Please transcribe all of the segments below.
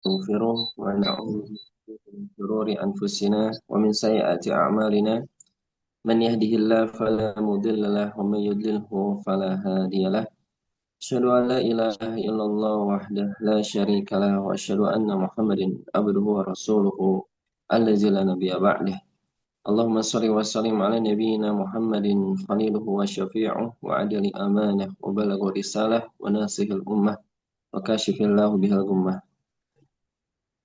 ونستغفره ونعوذ به من شرور أنفسنا ومن سيئات أعمالنا من يهده الله فلا مضل له ومن يضلله فلا هادي له أشهد أن لا إله إلا الله وحده لا شريك له وأشهد أن محمدا عبده ورسوله الذي لا نبي بعده اللهم صل وسلم على نبينا محمد خليله وشفيعه وعدل أمانه وبلغ رسالة وناصح الأمة وكاشف الله بها الغمة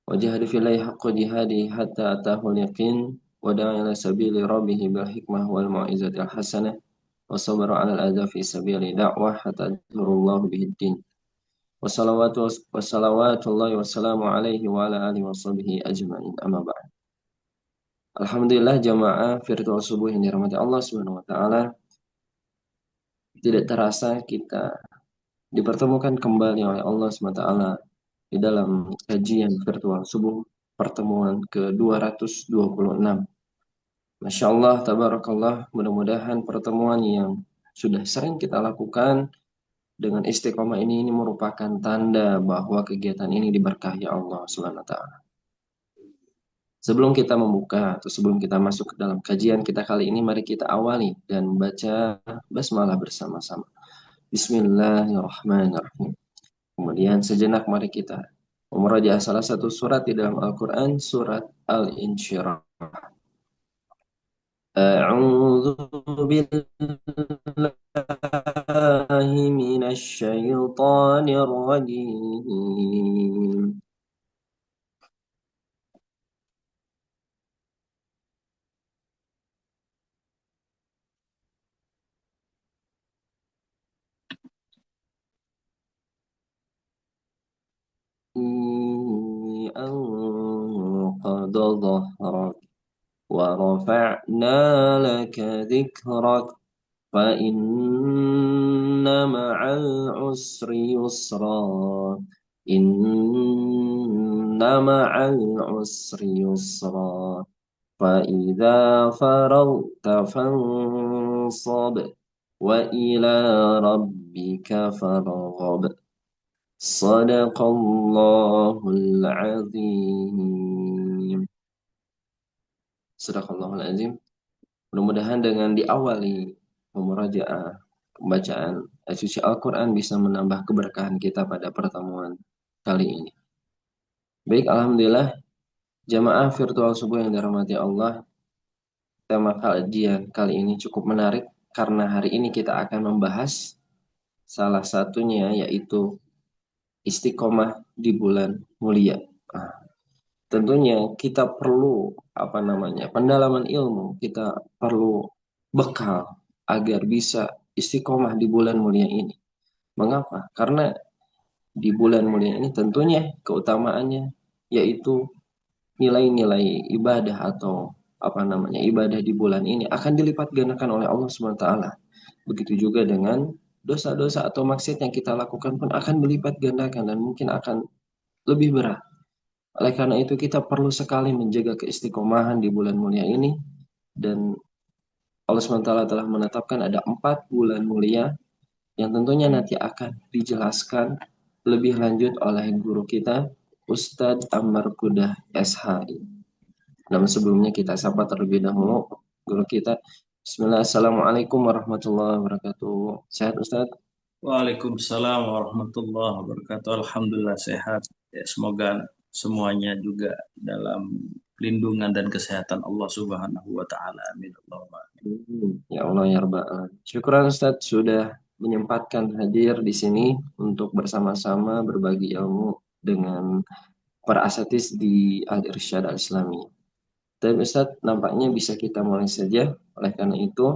وجاهد في الله حق جهاده حتى أتاه اليقين ودعا إلى سبيل ربه بالحكمة والموعظة الحسنة وصبر على الأذى في سبيل دعوة حتى أظهر الله به الدين وصلوات الله وسلامه عليه وعلى آله وصحبه أجمعين أما بعد. Alhamdulillah jamaah virtual subuh yang dirahmati Allah Subhanahu wa taala, tidak terasa kita dipertemukan kembali oleh Allah Subhanahu wa taala di dalam kajian virtual subuh pertemuan ke-226. Masya Allah, tabarakallah, mudah-mudahan pertemuan yang sudah sering kita lakukan dengan istiqomah ini merupakan tanda bahwa kegiatan ini diberkahi Allah Subhanahu wa taala. Sebelum kita membuka atau sebelum kita masuk ke dalam kajian kita kali ini, mari kita awali dan membaca basmalah bersama-sama. Bismillahirrahmanirrahim. Kemudian sejenak mari kita memurojaah salah satu surat di dalam Al-Quran, surat Al-Insyirah. A'udzu billahi minasy syaithanir rajim. أنقض ظهرك ورفعنا لك ذكرك فإن مع العسر يسرا إن مع العسر يسرا فإذا فرغت فانصب وإلى ربك فارغب صدق الله العظيم. Sadaqallahul azim. Mudah-mudahan dengan diawali memurajaah pembacaan suci Al-Quran bisa menambah keberkahan kita pada pertemuan kali ini. Baik, alhamdulillah jamaah virtual subuh yang dirahmati Allah, tema kajian kali ini cukup menarik karena hari ini kita akan membahas salah satunya yaitu istiqomah di bulan mulia. Nah, tentunya kita perlu pendalaman ilmu, kita perlu bekal agar bisa istiqomah di bulan mulia ini. Mengapa? Karena di bulan mulia ini tentunya keutamaannya yaitu nilai-nilai ibadah atau ibadah di bulan ini akan dilipat gandakan oleh Allah Subhanahu wa taala. Begitu juga dengan dosa-dosa atau maksiat yang kita lakukan pun akan dilipat gandakan dan mungkin akan lebih berat. Oleh karena itu kita perlu sekali menjaga keistiqomahan di bulan mulia ini dan Allah SWT telah menetapkan ada 4 bulan mulia yang tentunya nanti akan dijelaskan lebih lanjut oleh guru kita Ustadz Ammar Kudah SHI. Namun sebelumnya kita sapa terlebih dahulu guru kita. Bismillah, Assalamualaikum warahmatullahi wabarakatuh. Sehat Ustadz? Waalaikumsalam warahmatullahi wabarakatuh. Alhamdulillah sehat. Ya, semoga semuanya juga dalam lindungan dan kesehatan Allah Subhanahu wa taala. Amin. Allahumma amin. Ya Allah ya Rabbal Alamin. Syukuran Ustadz sudah menyempatkan hadir di sini untuk bersama-sama berbagi ilmu dengan para asatidz di Al-Irsyad Al-Islami. Dan Ustadz nampaknya bisa kita mulai saja. Oleh karena itu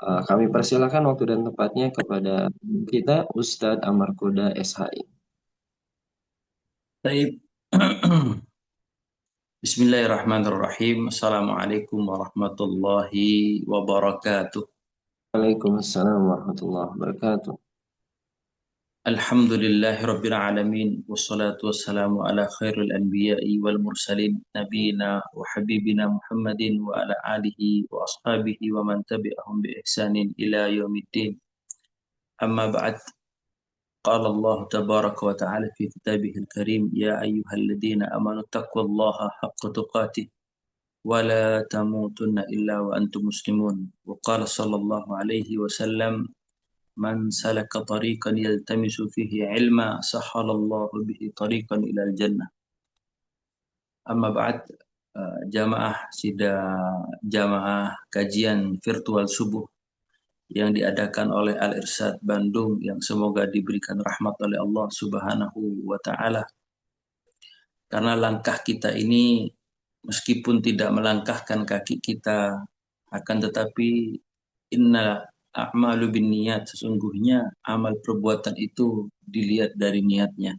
kami persilakan waktu dan tempatnya kepada kita Ustadz Ammar Kuda SHI. Baik. Bismillahirrahmanirrahim. Assalamualaikum warahmatullahi wabarakatuh. Waalaikumsalam warahmatullahi wabarakatuh. Alhamdulillahi Rabbil Alamin. Wassalatu wassalamu ala khairul anbiya'i wal mursalin. Nabiyina wa habibina Muhammadin wa ala alihi wa ashabihi wa man tabi'ahum bi ihsanin ila yaumiddin. Amma ba'd. قال الله تبارك وتعالى في كتابه الكريم يا أيها الذين آمنوا اتقوا الله حق تقاته ولا تموتن إلا وأنتم مسلمون. وقال صلى الله عليه وسلم من سلك طريقا يلتمس فيه علما سهل الله به طريقا إلى الجنة. Amma ba'd, jamaah kajian virtual subuh yang diadakan oleh Al Irsyad Bandung yang semoga diberikan rahmat oleh Allah Subhanahu wa taala. Karena langkah kita ini meskipun tidak melangkahkan kaki kita, akan tetapi inna a'malu binniyat, sesungguhnya amal perbuatan itu dilihat dari niatnya.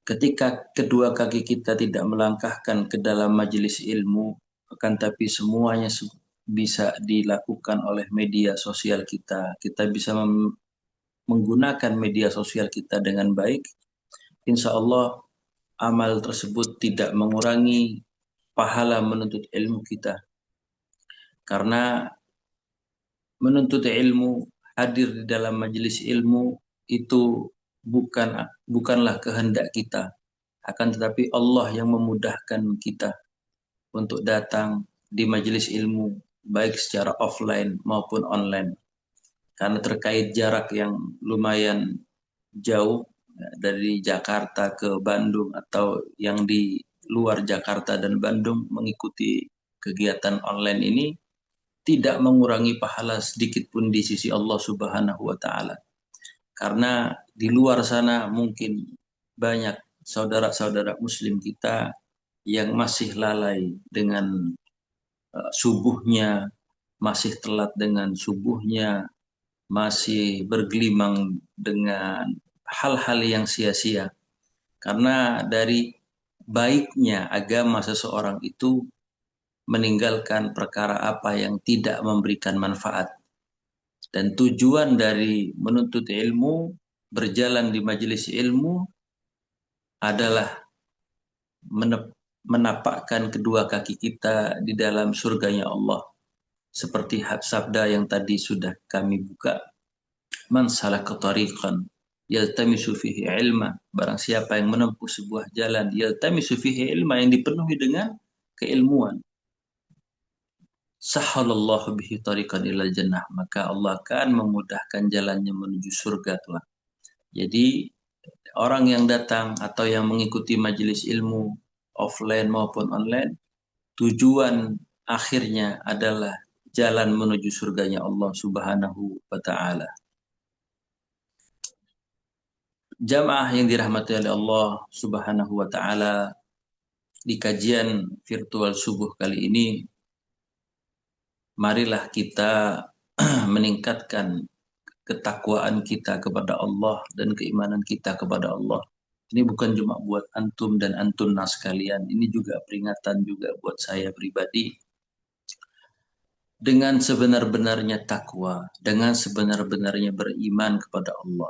Ketika kedua kaki kita tidak melangkahkan ke dalam majelis ilmu, akan tapi semuanya bisa dilakukan oleh media sosial kita. Kita bisa menggunakan media sosial kita dengan baik. Insya Allah amal tersebut tidak mengurangi pahala menuntut ilmu kita. Karena menuntut ilmu, hadir di dalam majelis ilmu itu bukanlah kehendak kita, akan tetapi Allah yang memudahkan kita untuk datang di majelis ilmu baik secara offline maupun online. Karena terkait jarak yang lumayan jauh dari Jakarta ke Bandung atau yang di luar Jakarta dan Bandung mengikuti kegiatan online ini tidak mengurangi pahala sedikit pun di sisi Allah Subhanahu wa taala. Karena di luar sana mungkin banyak saudara-saudara muslim kita yang masih lalai dengan subuhnya, masih telat dengan subuhnya, masih bergelimang dengan hal-hal yang sia-sia. Karena dari baiknya agama seseorang itu meninggalkan perkara apa yang tidak memberikan manfaat. Dan tujuan dari menuntut ilmu, berjalan di majelis ilmu adalah menapakkan kedua kaki kita di dalam surganya Allah. Seperti sabda yang tadi sudah kami buka. Man salaka tariqan yaltamisu fihi ilma. Barang siapa yang menempuh sebuah jalan yaltamisu fihi ilma, yang dipenuhi dengan keilmuan, sahalallahu bihi tariqan ilal jannah, maka Allah akan memudahkan jalannya menuju surga kelak. Jadi orang yang datang atau yang mengikuti majelis ilmu offline maupun online, tujuan akhirnya adalah jalan menuju surganya Allah Subhanahu wa taala. Jamaah yang dirahmati oleh Allah Subhanahu wa taala, di kajian virtual subuh kali ini marilah kita meningkatkan ketakwaan kita kepada Allah dan keimanan kita kepada Allah. Ini bukan cuma buat antum dan antunna sekalian, ini juga peringatan juga buat saya pribadi. Dengan sebenar-benarnya takwa, dengan sebenar-benarnya beriman kepada Allah.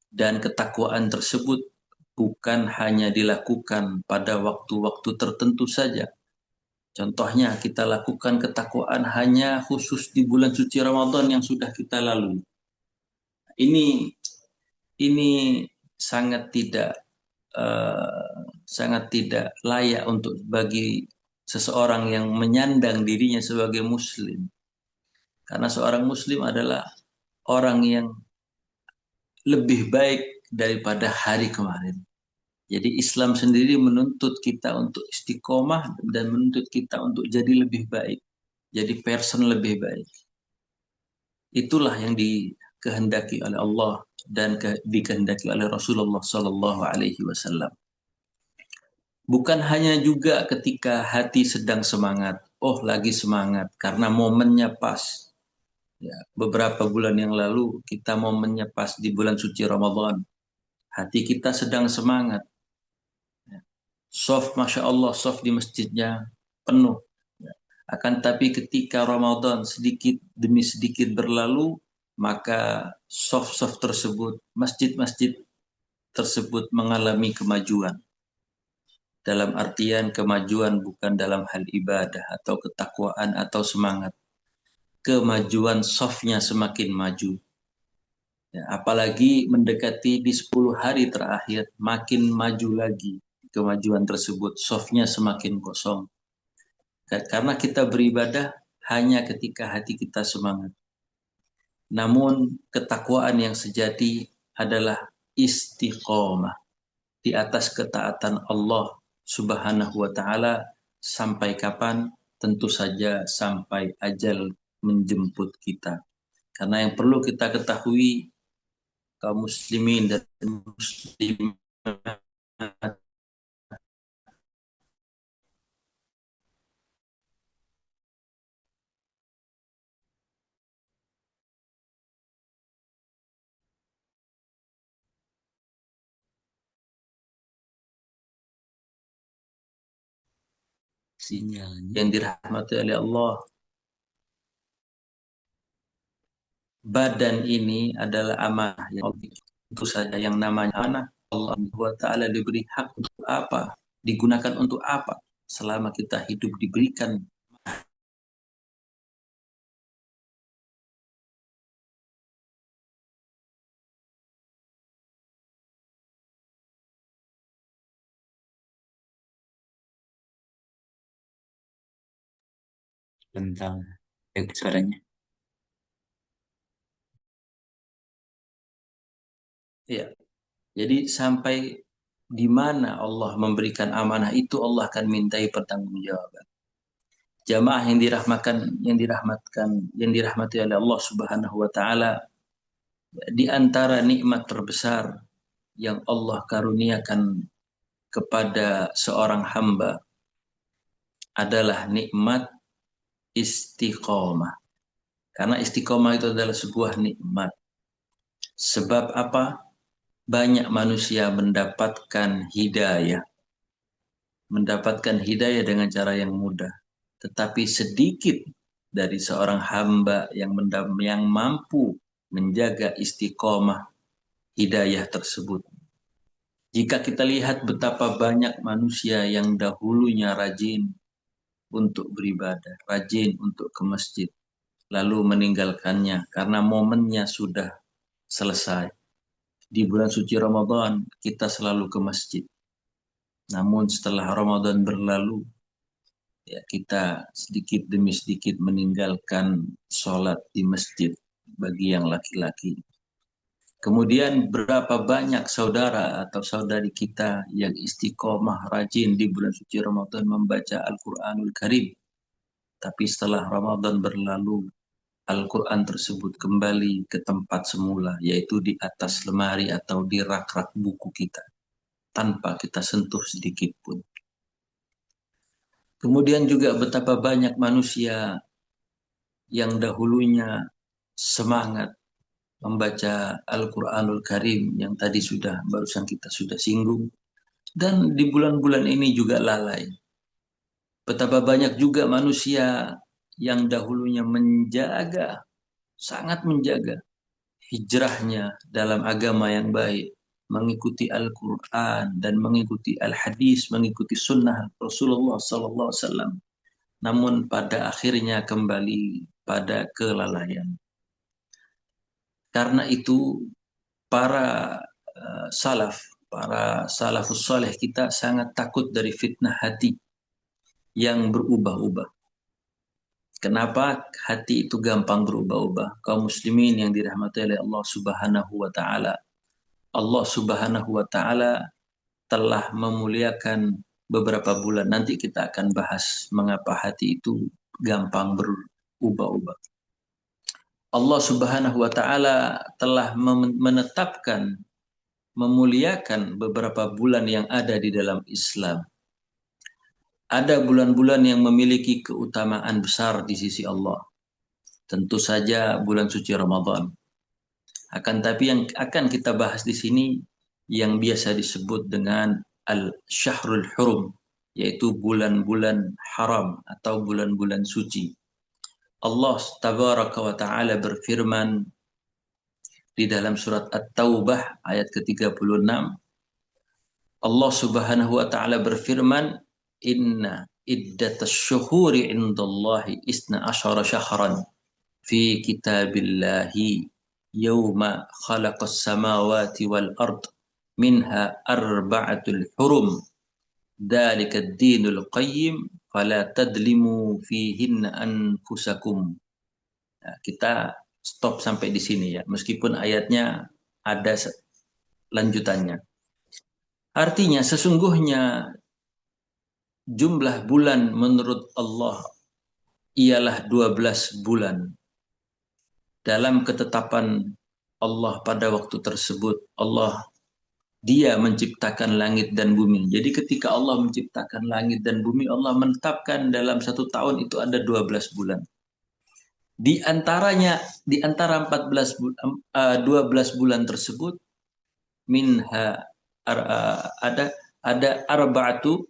Dan ketakwaan tersebut bukan hanya dilakukan pada waktu-waktu tertentu saja. Contohnya kita lakukan ketakwaan hanya khusus di bulan suci Ramadan yang sudah kita lalui. Ini sangat tidak layak untuk bagi seseorang yang menyandang dirinya sebagai muslim. Karena seorang muslim adalah orang yang lebih baik daripada hari kemarin. Jadi Islam sendiri menuntut kita untuk istiqomah dan menuntut kita untuk jadi lebih baik, jadi person lebih baik. Itulah yang dikehendaki oleh Allah dan dikehendaki oleh Rasulullah Sallallahu Alaihi Wasallam. Bukan hanya juga ketika hati sedang semangat, oh lagi semangat karena momennya pas. Ya, beberapa bulan yang lalu kita momennya pas di bulan suci Ramadan. Hati kita sedang semangat. Soft, Masya Allah, soft di masjidnya penuh. Akan tapi ketika Ramadan sedikit demi sedikit berlalu, maka soft-soft tersebut, masjid-masjid tersebut mengalami kemajuan. Dalam artian kemajuan bukan dalam hal ibadah atau ketakwaan atau semangat. Kemajuan softnya semakin maju. Ya, apalagi mendekati di 10 hari terakhir, makin maju lagi kemajuan tersebut, softnya semakin kosong. Karena kita beribadah hanya ketika hati kita semangat. Namun ketakwaan yang sejati adalah istiqomah di atas ketaatan Allah Subhanahu wa taala sampai kapan? Tentu saja sampai ajal menjemput kita. Karena yang perlu kita ketahui, kaum muslimin dan muslimat, Sinyalnya. yang dirahmati oleh Allah, badan ini adalah amanah yang tentu saja yang namanya amanah Allah Taala diberi hak untuk apa? Digunakan untuk apa? Selama kita hidup diberikan Tentang suaranya. ya. Jadi sampai di mana Allah memberikan amanah itu Allah akan mintai pertanggungjawaban. Jamaah yang dirahmati oleh Allah Subhanahu wa taala, di antara nikmat terbesar yang Allah karuniakan kepada seorang hamba adalah nikmat istiqomah. Karena istiqomah itu adalah sebuah nikmat. Sebab apa? Banyak manusia mendapatkan hidayah dengan cara yang mudah. Tetapi sedikit dari seorang hamba yang mampu menjaga istiqomah hidayah tersebut. Jika kita lihat betapa banyak manusia yang dahulunya rajin untuk beribadah, rajin untuk ke masjid, lalu meninggalkannya karena momennya sudah selesai. Di bulan suci Ramadan kita selalu ke masjid. Namun setelah Ramadan berlalu, ya kita sedikit demi sedikit meninggalkan sholat di masjid bagi yang laki-laki. Kemudian berapa banyak saudara atau saudari kita yang istiqomah rajin di bulan suci Ramadan membaca Al-Quranul Karim. Tapi setelah Ramadan berlalu, Al-Quran tersebut kembali ke tempat semula, yaitu di atas lemari atau di rak-rak buku kita, tanpa kita sentuh sedikit pun. Kemudian juga betapa banyak manusia yang dahulunya semangat membaca Al-Quranul Karim yang tadi barusan kita sudah singgung, dan di bulan-bulan ini juga lalai. Betapa banyak juga manusia yang dahulunya sangat menjaga hijrahnya dalam agama yang baik, mengikuti Al-Quran dan mengikuti Al-Hadis, mengikuti sunnah Rasulullah SAW. Namun pada akhirnya kembali pada kelalaian. Karena itu para salafus saleh kita sangat takut dari fitnah hati yang berubah-ubah. Kenapa hati itu gampang berubah-ubah? Kaum muslimin yang dirahmati oleh Allah Subhanahu wa taala. Allah Subhanahu wa taala telah memuliakan beberapa bulan. Nanti kita akan bahas mengapa hati itu gampang berubah-ubah. Allah Subhanahu wa taala telah menetapkan, memuliakan beberapa bulan yang ada di dalam Islam. Ada bulan-bulan yang memiliki keutamaan besar di sisi Allah. Tentu saja bulan suci Ramadan. Akan tapi yang akan kita bahas di sini yang biasa disebut dengan Al-Syahrul Hurum, yaitu bulan-bulan haram atau bulan-bulan suci. Allah Tabaraka wa Ta'ala berfirman di dalam surat At-Taubah ayat ke-36. Allah Subhanahu wa Ta'ala berfirman, "Inna iddatas syuhuri indallahi isna asyara syahran fi kitabillahi yauma khalaqas samawati wal ard minha arba'atul hurum dzalika ad-dinul qayyim fala tadlimu fihinna anfusakum. Nah, kita stop sampai di sini ya, meskipun ayatnya ada lanjutannya. Artinya sesungguhnya jumlah bulan menurut Allah ialah 12 bulan. Dalam ketetapan Allah pada waktu tersebut, Dia menciptakan langit dan bumi. Jadi ketika Allah menciptakan langit dan bumi, Allah menetapkan dalam satu tahun itu ada 12 bulan. Di antaranya, di antara 12 bulan tersebut, minha ada arba'atu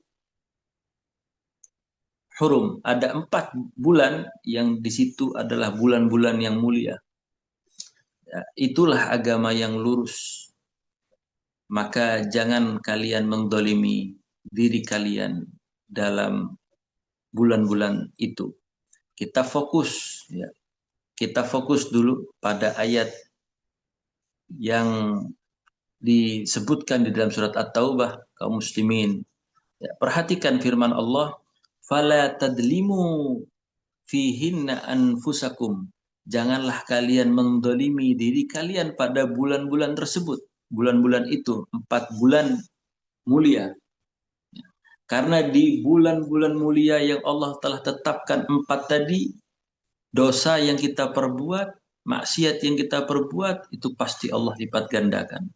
hurum, ada 4 bulan yang di situ adalah bulan-bulan yang mulia. Ya, itulah agama yang lurus. Maka jangan kalian mendolimi diri kalian dalam bulan-bulan itu. Kita fokus, ya. Kita fokus dulu pada ayat yang disebutkan di dalam surat At-Taubah, kaum muslimin. Ya, perhatikan firman Allah, "Fala tadlimu fihinna anfusakum." Janganlah kalian mendolimi diri kalian pada bulan-bulan tersebut. Bulan-bulan itu 4 bulan mulia. Karena di bulan-bulan mulia yang Allah telah tetapkan 4 tadi, dosa yang kita perbuat, maksiat yang kita perbuat, itu pasti Allah lipat gandakan.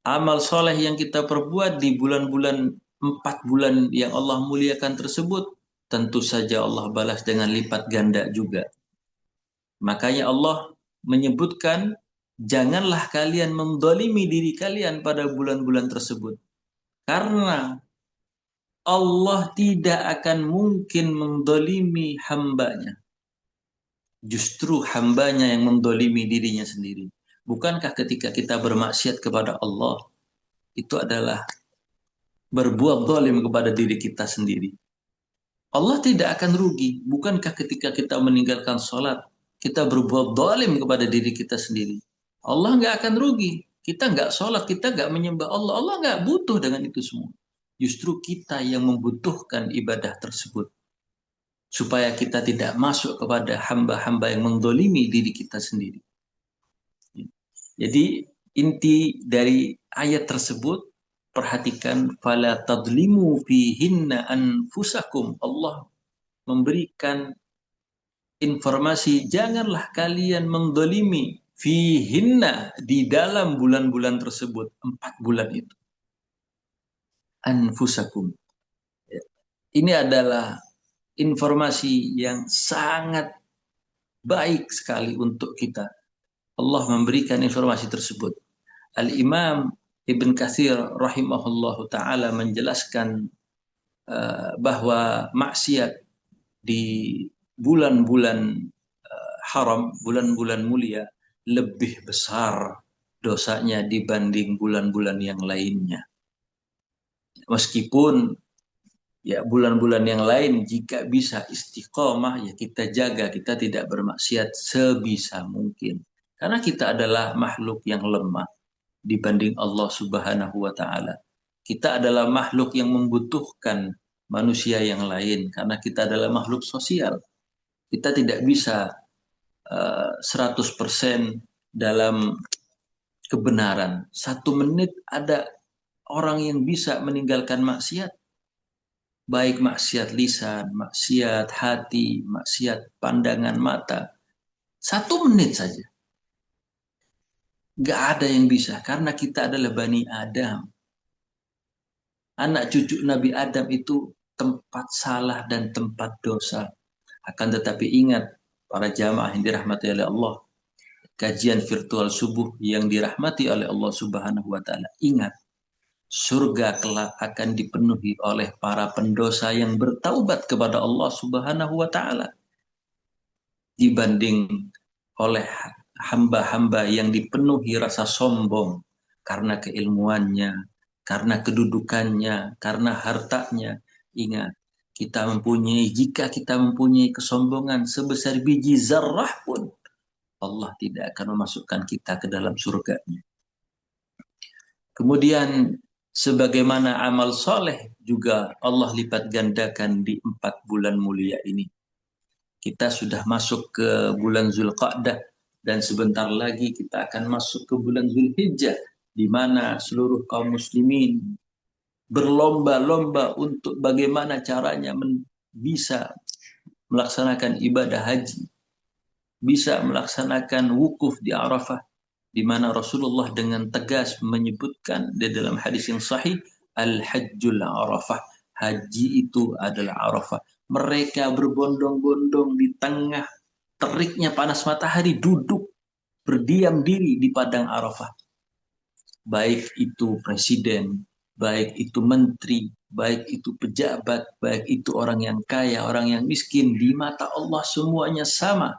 Amal soleh yang kita perbuat di bulan-bulan 4 bulan yang Allah muliakan tersebut, tentu saja Allah balas dengan lipat ganda juga. Makanya Allah menyebutkan, janganlah kalian mendolimi diri kalian pada bulan-bulan tersebut. Karena Allah tidak akan mungkin mendolimi hambanya. Justru hambanya yang mendolimi dirinya sendiri. Bukankah ketika kita bermaksiat kepada Allah, itu adalah berbuat zalim kepada diri kita sendiri. Allah tidak akan rugi. Bukankah ketika kita meninggalkan sholat, kita berbuat zalim kepada diri kita sendiri. Allah nggak akan rugi. Kita nggak sholat, kita nggak menyembah Allah. Allah nggak butuh dengan itu semua. Justru kita yang membutuhkan ibadah tersebut. Supaya kita tidak masuk kepada hamba-hamba yang mendolimi diri kita sendiri. Jadi inti dari ayat tersebut, perhatikan, fala tadlimu fihinna anfusakum. Allah memberikan informasi, janganlah kalian mendolimi fihinna, di dalam bulan-bulan tersebut, 4 bulan itu. Anfusakum. Ini adalah informasi yang sangat baik sekali untuk kita. Allah memberikan informasi tersebut. Al-Imam Ibn Katsir rahimahullahu ta'ala menjelaskan bahwa maksiat di bulan-bulan haram, bulan-bulan mulia, lebih besar dosanya dibanding bulan-bulan yang lainnya. Meskipun ya bulan-bulan yang lain jika bisa istiqomah, ya kita jaga, kita tidak bermaksiat sebisa mungkin. Karena kita adalah makhluk yang lemah dibanding Allah Subhanahu wa ta'ala. Kita adalah makhluk yang membutuhkan manusia yang lain karena kita adalah makhluk sosial. Kita tidak bisa 100% dalam kebenaran. 1 menit ada orang yang bisa meninggalkan maksiat. Baik maksiat lisan, maksiat hati, maksiat pandangan mata. 1 menit saja. Gak ada yang bisa, karena kita adalah Bani Adam. Anak cucu Nabi Adam itu tempat salah dan tempat dosa. Akan tetapi ingat, para jamaah yang dirahmati oleh Allah, kajian virtual subuh yang dirahmati oleh Allah Subhanahu wa ta'ala, ingat, surga kelak akan dipenuhi oleh para pendosa yang bertaubat kepada Allah Subhanahu wa ta'ala, dibanding oleh hamba-hamba yang dipenuhi rasa sombong karena keilmuannya, karena kedudukannya, karena hartanya. Ingat, jika kita mempunyai kesombongan sebesar biji zarrah pun, Allah tidak akan memasukkan kita ke dalam surga-Nya. Kemudian sebagaimana amal soleh juga Allah lipat gandakan di 4 bulan mulia ini. Kita sudah masuk ke bulan Zulqa'dah dan sebentar lagi kita akan masuk ke bulan Zulhijjah, di mana seluruh kaum muslimin berlomba-lomba untuk bagaimana caranya bisa melaksanakan ibadah haji, bisa melaksanakan wukuf di Arafah, di mana Rasulullah dengan tegas menyebutkan di dalam hadis yang sahih, Al-Hajjul Arafah, haji itu adalah Arafah. Mereka berbondong-bondong di tengah teriknya panas matahari, duduk berdiam diri di padang Arafah. Baik itu presiden, baik itu menteri, baik itu pejabat, baik itu orang yang kaya, orang yang miskin, di mata Allah semuanya sama.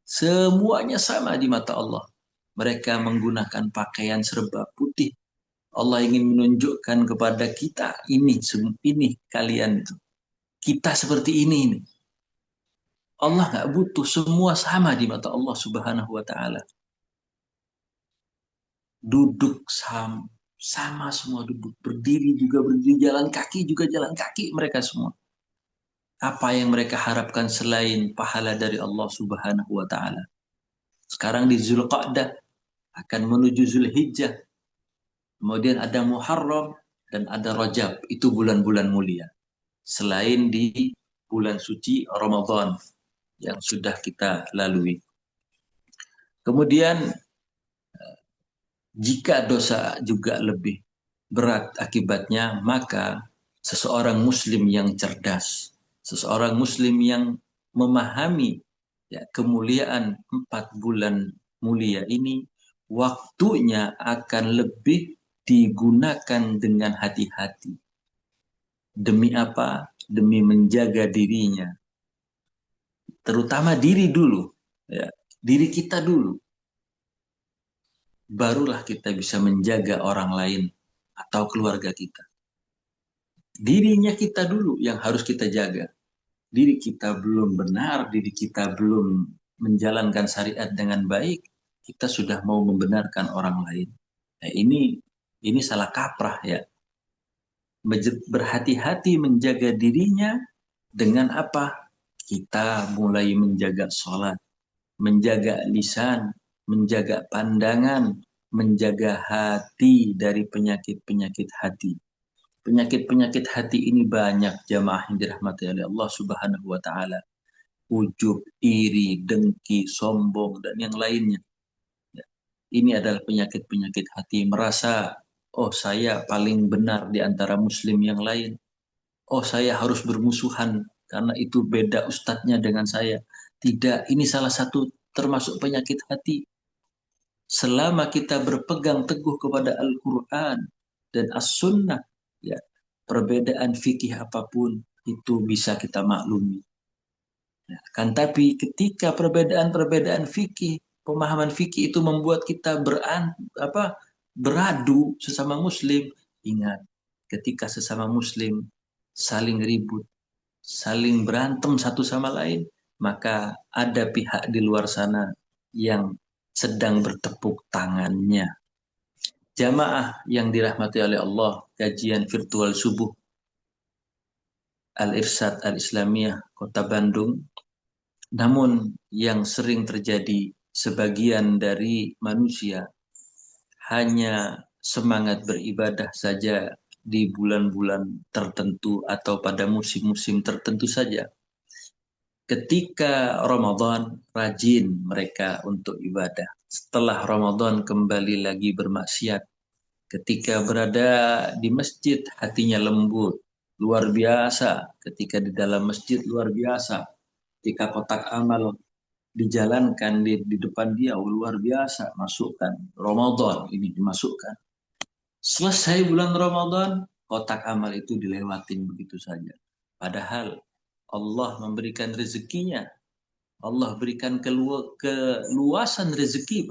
Semuanya sama di mata Allah. Mereka menggunakan pakaian serba putih. Allah ingin menunjukkan kepada kita, ini kalian itu. Kita seperti ini. Allah nggak butuh, semua sama di mata Allah Subhanahu wa Ta'ala. Duduk sama semua duduk, berdiri juga berdiri, jalan kaki juga jalan kaki mereka semua. Apa yang mereka harapkan selain pahala dari Allah Subhanahu wa Ta'ala? Sekarang di Zulqa'dah akan menuju Zulhijjah. Kemudian ada Muharram dan ada Rajab, itu bulan-bulan mulia. Selain di bulan suci Ramadan yang sudah kita lalui. Kemudian jika dosa juga lebih berat akibatnya, maka seseorang muslim yang cerdas, seseorang muslim yang memahami kemuliaan 4 bulan mulia ini, waktunya akan lebih digunakan dengan hati-hati. Demi apa? Demi menjaga dirinya. Terutama diri dulu. Ya, diri kita dulu. Barulah kita bisa menjaga orang lain atau keluarga kita. Dirinya kita dulu yang harus kita jaga. Diri kita belum benar, diri kita belum menjalankan syariat dengan baik, kita sudah mau membenarkan orang lain. Nah, ini salah kaprah ya. Berhati-hati menjaga dirinya dengan apa? Kita mulai menjaga sholat, menjaga lisan, menjaga pandangan, menjaga hati dari penyakit-penyakit hati. Penyakit-penyakit hati ini banyak jamaah yang dirahmati oleh Allah Subhanahu wa Ta'ala. Ujub, iri, dengki, sombong, dan yang lainnya. Ini adalah penyakit-penyakit hati. Merasa, oh saya paling benar di antara muslim yang lain. Oh saya harus bermusuhan karena itu beda ustadznya dengan saya. Tidak, ini salah satu termasuk penyakit hati. Selama kita berpegang teguh kepada Al-Quran dan As-Sunnah, ya, perbedaan fikih apapun itu bisa kita maklumi. Ya, kan tapi ketika perbedaan-perbedaan fikih, pemahaman fikih itu membuat kita beradu sesama muslim, ingat ketika sesama muslim saling ribut, saling berantem satu sama lain, maka ada pihak di luar sana yang sedang bertepuk tangannya. Jamaah yang dirahmati oleh Allah, kajian virtual subuh Al-Irsyad Al-Islamiyah Kota Bandung. Namun yang sering terjadi, sebagian dari manusia hanya semangat beribadah saja di bulan-bulan tertentu atau pada musim-musim tertentu saja. Ketika Ramadan, rajin mereka untuk ibadah. Setelah Ramadan kembali lagi bermaksiat. Ketika berada di masjid, hatinya lembut, luar biasa. Ketika di dalam masjid, luar biasa. Ketika kotak amal dijalankan di depan dia, luar biasa. Masukkan Ramadan, ini dimasukkan. Selesai bulan Ramadan, kotak amal itu dilewatin begitu saja. Padahal Allah memberikan rezekinya. Allah berikan keluasan rezeki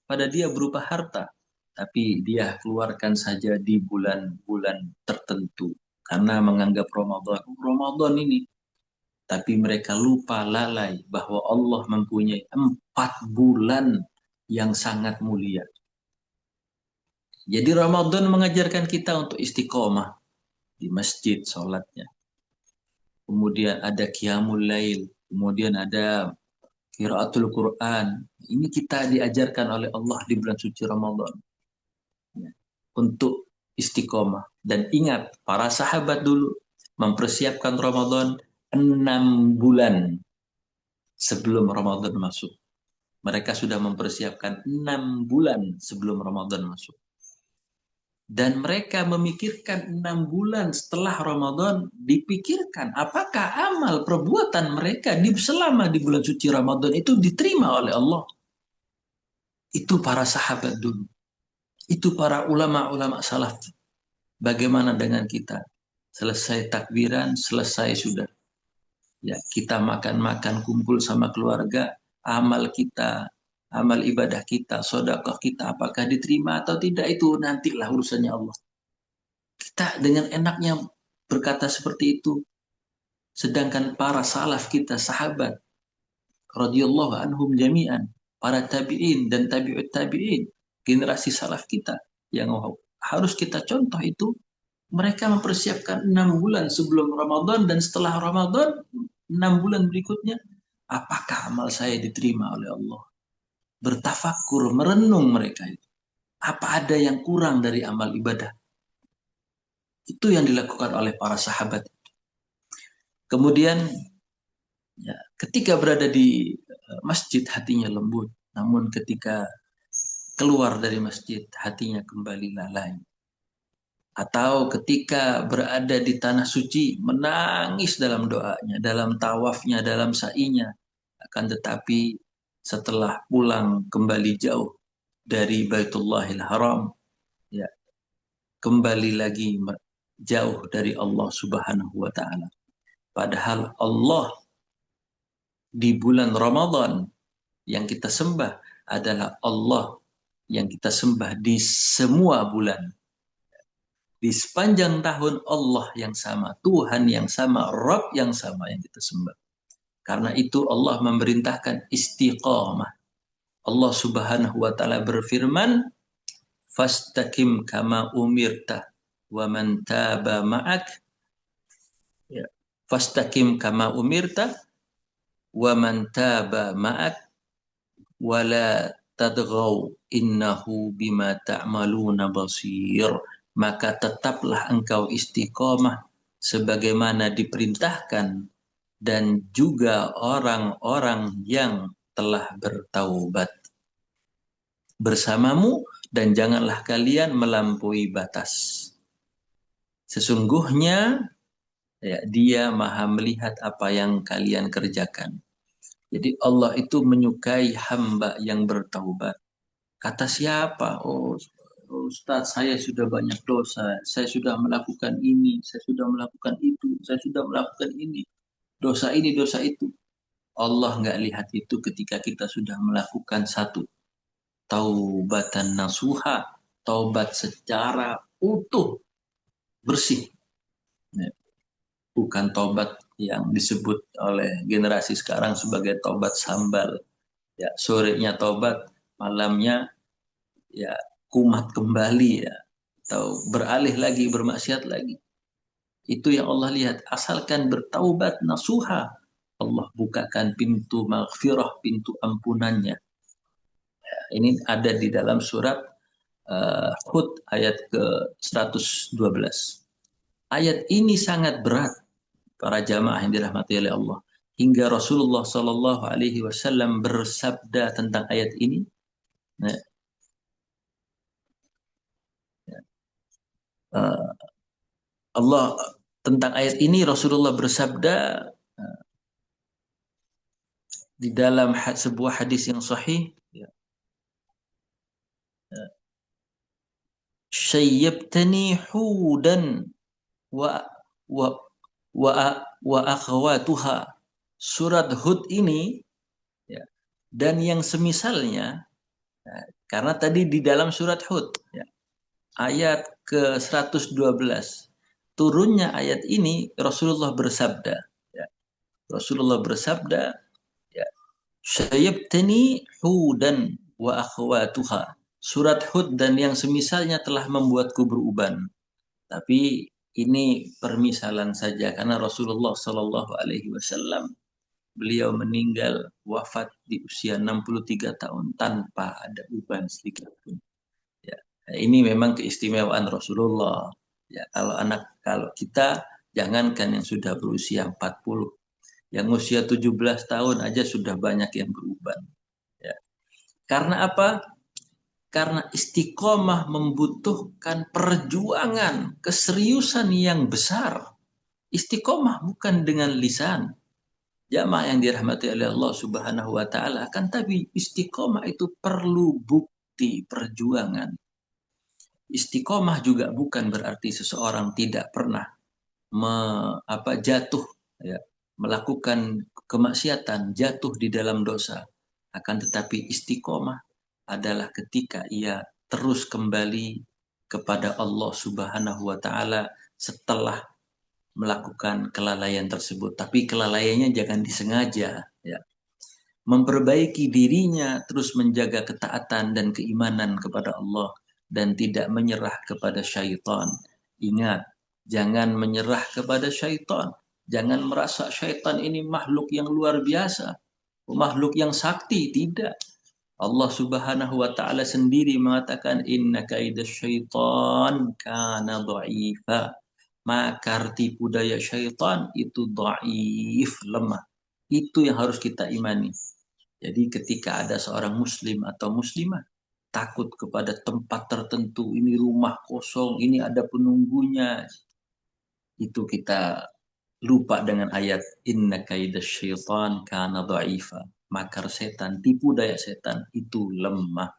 pada dia berupa harta. Tapi dia keluarkan saja di bulan-bulan tertentu. Karena menganggap Ramadan ini Tapi mereka lupa lalai bahwa Allah mempunyai 4 bulan yang sangat mulia. Jadi Ramadan mengajarkan kita untuk istiqomah di masjid sholatnya. Kemudian ada qiyamul lail, kemudian ada qiraatul Quran. Ini kita diajarkan oleh Allah di bulan suci Ramadan. Ya, untuk istiqomah. Dan ingat, para sahabat dulu mempersiapkan Ramadan 6 bulan sebelum Ramadan masuk. Mereka sudah mempersiapkan 6 bulan sebelum Ramadan masuk. Dan mereka memikirkan 6 bulan setelah Ramadan, dipikirkan apakah amal perbuatan mereka selama di bulan suci Ramadan itu diterima oleh Allah. Itu para sahabat dulu. Itu para ulama-ulama salaf. Bagaimana dengan kita? Selesai takbiran, selesai sudah. Ya, kita makan-makan, kumpul sama keluarga, amal kita, amal ibadah kita, sedekah kita, apakah diterima atau tidak, itu nantilah urusannya Allah. Kita dengan enaknya berkata seperti itu. Sedangkan para salaf kita, sahabat, radhiyallahu anhum jami'an, para tabi'in dan tabi'ut tabi'in, generasi salaf kita, yang harus kita contoh itu, mereka mempersiapkan 6 bulan sebelum Ramadan dan setelah Ramadan, 6 bulan berikutnya, apakah amal saya diterima oleh Allah? Bertafakur, merenung mereka itu. Apa ada yang kurang dari amal ibadah? Itu yang dilakukan oleh para sahabat. Kemudian ya, ketika berada di masjid hatinya lembut, namun ketika keluar dari masjid hatinya kembali lalai. Atau ketika berada di tanah suci menangis dalam doanya, dalam tawafnya, dalam sa'inya. Akan tetapi setelah pulang kembali jauh dari Baitullahil Haram, ya, kembali lagi jauh dari Allah Subhanahu wa Ta'ala. Padahal Allah di bulan Ramadan yang kita sembah adalah Allah yang kita sembah di semua bulan. Di sepanjang tahun Allah yang sama, Tuhan yang sama, Rabb yang sama yang kita sembah. Karena itu Allah memerintahkan istiqamah. Allah Subhanahu wa Ta'ala berfirman, "Fastaqim kama umirta wa man taba ma'ak." Ya. Fastaqim kama umirta wa man taba ma'ak wa la tadghaw innahu bima ta'maluna basir. Maka tetaplah engkau istiqamah sebagaimana diperintahkan dan juga orang-orang yang telah bertaubat bersamamu, dan janganlah kalian melampaui batas. Sesungguhnya ya, Dia Maha melihat apa yang kalian kerjakan. Jadi Allah itu menyukai hamba yang bertaubat. Kata siapa? Oh, Ustaz, saya sudah banyak dosa. Saya sudah melakukan ini, saya sudah melakukan itu, saya sudah melakukan ini. Dosa ini, dosa itu. Allah nggak lihat itu ketika kita sudah melakukan satu taubatan nasuha, taubat secara utuh, bersih. Bukan taubat yang disebut oleh generasi sekarang sebagai taubat sambal. Ya, sorenya taubat, malamnya ya kumat kembali ya, atau beralih lagi, bermaksiat lagi. Itu yang Allah lihat. Asalkan bertaubat nasuha, Allah bukakan pintu maghfirah, pintu ampunannya. Ya, ini ada di dalam surat Hud ayat ke-112. Ayat ini sangat berat para jamaah yang dirahmati oleh Allah. Hingga Rasulullah Shallallahu Alaihi Wasallam bersabda tentang ayat ini. Nah, Allah tentang ayat ini Rasulullah bersabda di dalam sebuah hadis yang sahih. Syayyabtani hudan wa wa wa wa akhawatuha. Surat Hud ini ya, dan yang semisalnya ya, karena tadi di dalam surat Hud ya, ayat ke-112 turunnya ayat ini Rasulullah bersabda ya, Rasulullah bersabda, ya, Syayibtani Hudan wa akhwatuha. Surat Hud dan yang semisalnya telah membuatku beruban. Tapi ini permisalan saja karena Rasulullah Shallallahu Alaihi Wasallam beliau meninggal wafat di usia 63 tahun tanpa ada uban sedikit pun. Ya, ini memang keistimewaan Rasulullah. Ya, kalau kita jangankan yang sudah berusia 40, yang usia 17 tahun aja sudah banyak yang beruban. Ya. Karena apa? Karena istiqomah membutuhkan perjuangan, keseriusan yang besar. Istiqomah bukan dengan lisan. Jamaah yang dirahmati oleh Allah Subhanahu wa taala, kan tapi istiqomah itu perlu bukti perjuangan. Istiqomah juga bukan berarti seseorang tidak pernah jatuh, ya, melakukan kemaksiatan, jatuh di dalam dosa. Akan tetapi istiqomah adalah ketika ia terus kembali kepada Allah Subhanahu wa taala setelah melakukan kelalaian tersebut. Tapi kelalaiannya jangan disengaja, ya. Memperbaiki dirinya, terus menjaga ketaatan dan keimanan kepada Allah dan tidak menyerah kepada syaitan. Ingat, jangan menyerah kepada syaitan. Jangan merasa syaitan ini makhluk yang luar biasa, makhluk yang sakti. Tidak. Allah Subhanahu wa taala sendiri mengatakan inna kaidas syaitan kana dha'ifa. Makar tipu daya syaitan itu dhaif, lemah. Itu yang harus kita imani. Jadi ketika ada seorang muslim atau muslimah takut kepada tempat tertentu, ini rumah kosong, ini ada penunggunya, itu kita lupa dengan ayat inna kaidas syaitan kana dha'ifa. Makar setan, tipu daya setan itu lemah.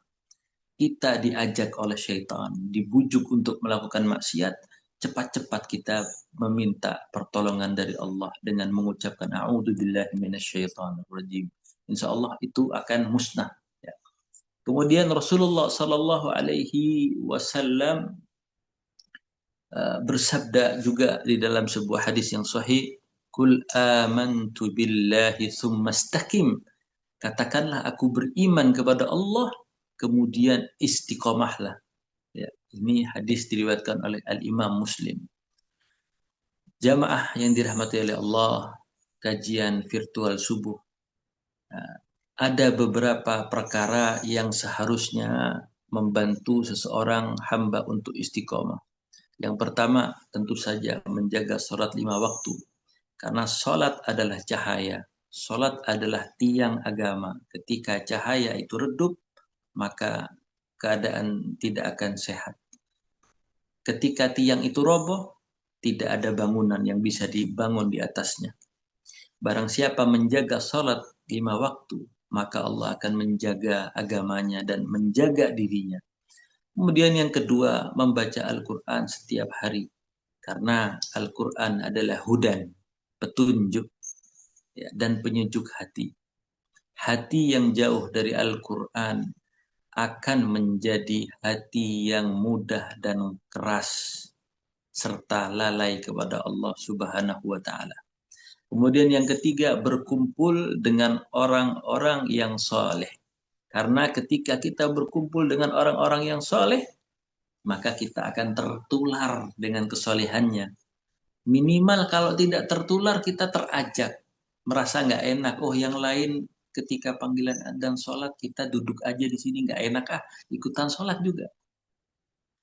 Kita diajak oleh syaitan, dibujuk untuk melakukan maksiat, cepat-cepat kita meminta pertolongan dari Allah dengan mengucapkan a'udzubillahi minasyaitonirrajim. Insya Allah itu akan musnah. Ya. Kemudian Rasulullah Sallallahu Alaihi Wasallam bersabda juga di dalam sebuah hadis yang sahih, Kul amantu billahi thumma istaqim. Katakanlah aku beriman kepada Allah, kemudian istiqomahlah. Ya, ini hadis diriwayatkan oleh Al-Imam Muslim. Jamaah yang dirahmati oleh Allah, kajian virtual subuh. Ada beberapa perkara yang seharusnya membantu seseorang hamba untuk istiqomah. Yang pertama tentu saja menjaga sholat 5 waktu. Karena sholat adalah cahaya. Sholat adalah tiang agama. Ketika cahaya itu redup, maka keadaan tidak akan sehat. Ketika tiang itu roboh, tidak ada bangunan yang bisa dibangun di atasnya. Barang siapa menjaga sholat 5 waktu, maka Allah akan menjaga agamanya dan menjaga dirinya. Kemudian yang kedua, membaca Al-Quran setiap hari. Karena Al-Quran adalah hudan, petunjuk, ya, dan penyejuk hati. Hati yang jauh dari Al-Quran akan menjadi hati yang mudah dan keras, serta lalai kepada Allah Subhanahu wa Ta'ala. Kemudian yang ketiga, berkumpul dengan orang-orang yang soleh. Karena ketika kita berkumpul dengan orang-orang yang soleh, maka kita akan tertular dengan kesolehannya. Minimal kalau tidak tertular, kita terajak. Merasa nggak enak. Oh, yang lain ketika panggilan adzan sholat, kita duduk aja di sini nggak enak. Ikutan sholat juga.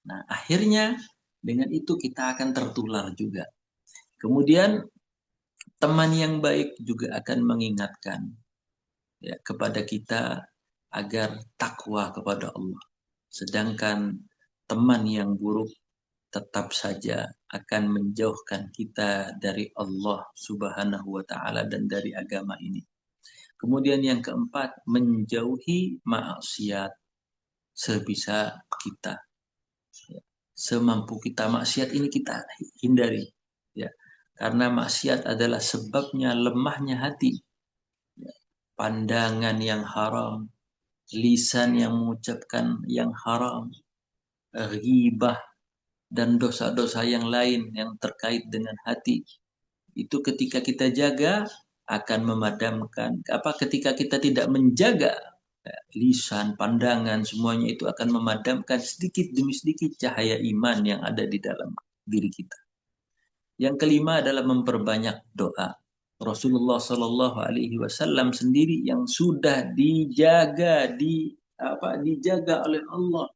Nah, akhirnya dengan itu kita akan tertular juga. Kemudian teman yang baik juga akan mengingatkan, ya, kepada kita agar takwa kepada Allah. Sedangkan teman yang buruk tetap saja akan menjauhkan kita dari Allah Subhanahu wa Ta'ala dan dari agama ini. Kemudian yang keempat, menjauhi maksiat sebisa kita. Ya. Semampu kita maksiat ini kita hindari. Ya. Karena maksiat adalah sebabnya lemahnya hati. Ya. Pandangan yang haram, lisan yang mengucapkan yang haram, ghibah, dan dosa-dosa yang lain yang terkait dengan hati. Itu ketika kita jaga, akan memadamkan. Ketika kita tidak menjaga lisan, pandangan, semuanya itu akan memadamkan sedikit demi sedikit cahaya iman yang ada di dalam diri kita. Yang kelima adalah memperbanyak doa. Rasulullah Shallallahu Alaihi Wasallam sendiri yang sudah dijaga oleh Allah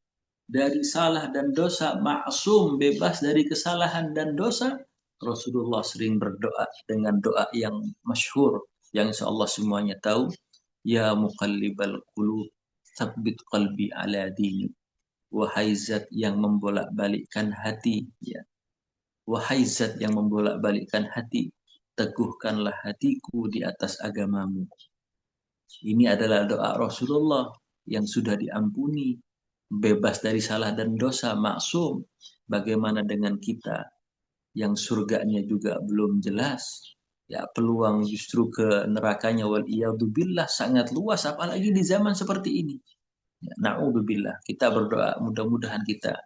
dari salah dan dosa, maksum, bebas dari kesalahan dan dosa. Rasulullah sering berdoa dengan doa yang masyhur yang insyaallah semuanya tahu, ya muqallibal qulub tsabbit qalbi ala dini. Wahai zat yang membolak-balikkan hati, ya. Wahai zat yang membolak-balikkan hati, teguhkanlah hatiku di atas agamamu. Ini adalah doa Rasulullah yang sudah diampuni, bebas dari salah dan dosa, maksum. Bagaimana dengan kita yang surganya juga belum jelas? Ya, peluang justru ke nerakanya waliyadzubillah sangat luas, apalagi di zaman seperti ini. Ya, na'udzubillah. Kita berdoa mudah-mudahan kita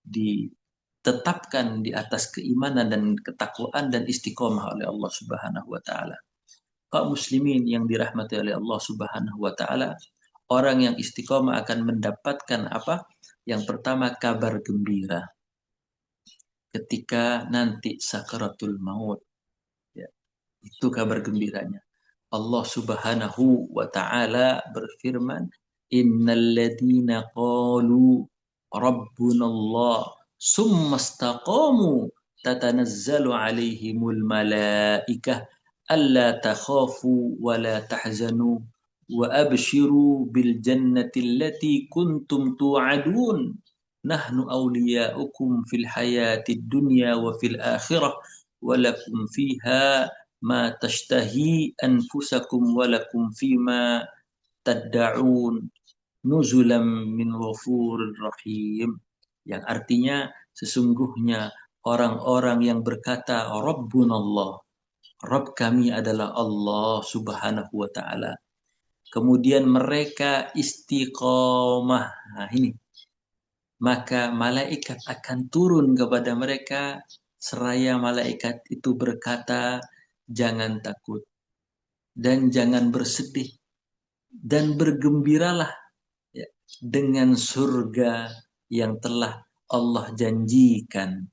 ditetapkan di atas keimanan dan ketakwaan dan istiqomah oleh Allah Subhanahu wa taala. Kaum muslimin yang dirahmati oleh Allah Subhanahu wa taala, orang yang istiqomah akan mendapatkan apa? Yang pertama, kabar gembira. Ketika nanti sakaratul maut, ya, itu kabar gembiranya. Allah Subhanahu wa taala berfirman, innal ladzina qalu rabbunallah summa istaqamu tatanazzalu alaihimul malaikah alla takhafu wa la tahzanu wa abshiru bil jannati allati kuntum tu'adun nahnu awliya'ukum fil hayatid dunya wa fil akhirah wa lakum fiha ma tashtahi anfusakum wa lakum fima tad'un nuzulam min ghafurir rahim, yang artinya sesungguhnya orang-orang yang berkata Rabbunallah, Rabb kami adalah Allah Subhanahu wa taala, kemudian mereka istiqomah, nah ini, maka malaikat akan turun kepada mereka seraya malaikat itu berkata, jangan takut dan jangan bersedih dan bergembiralah, ya, dengan surga yang telah Allah janjikan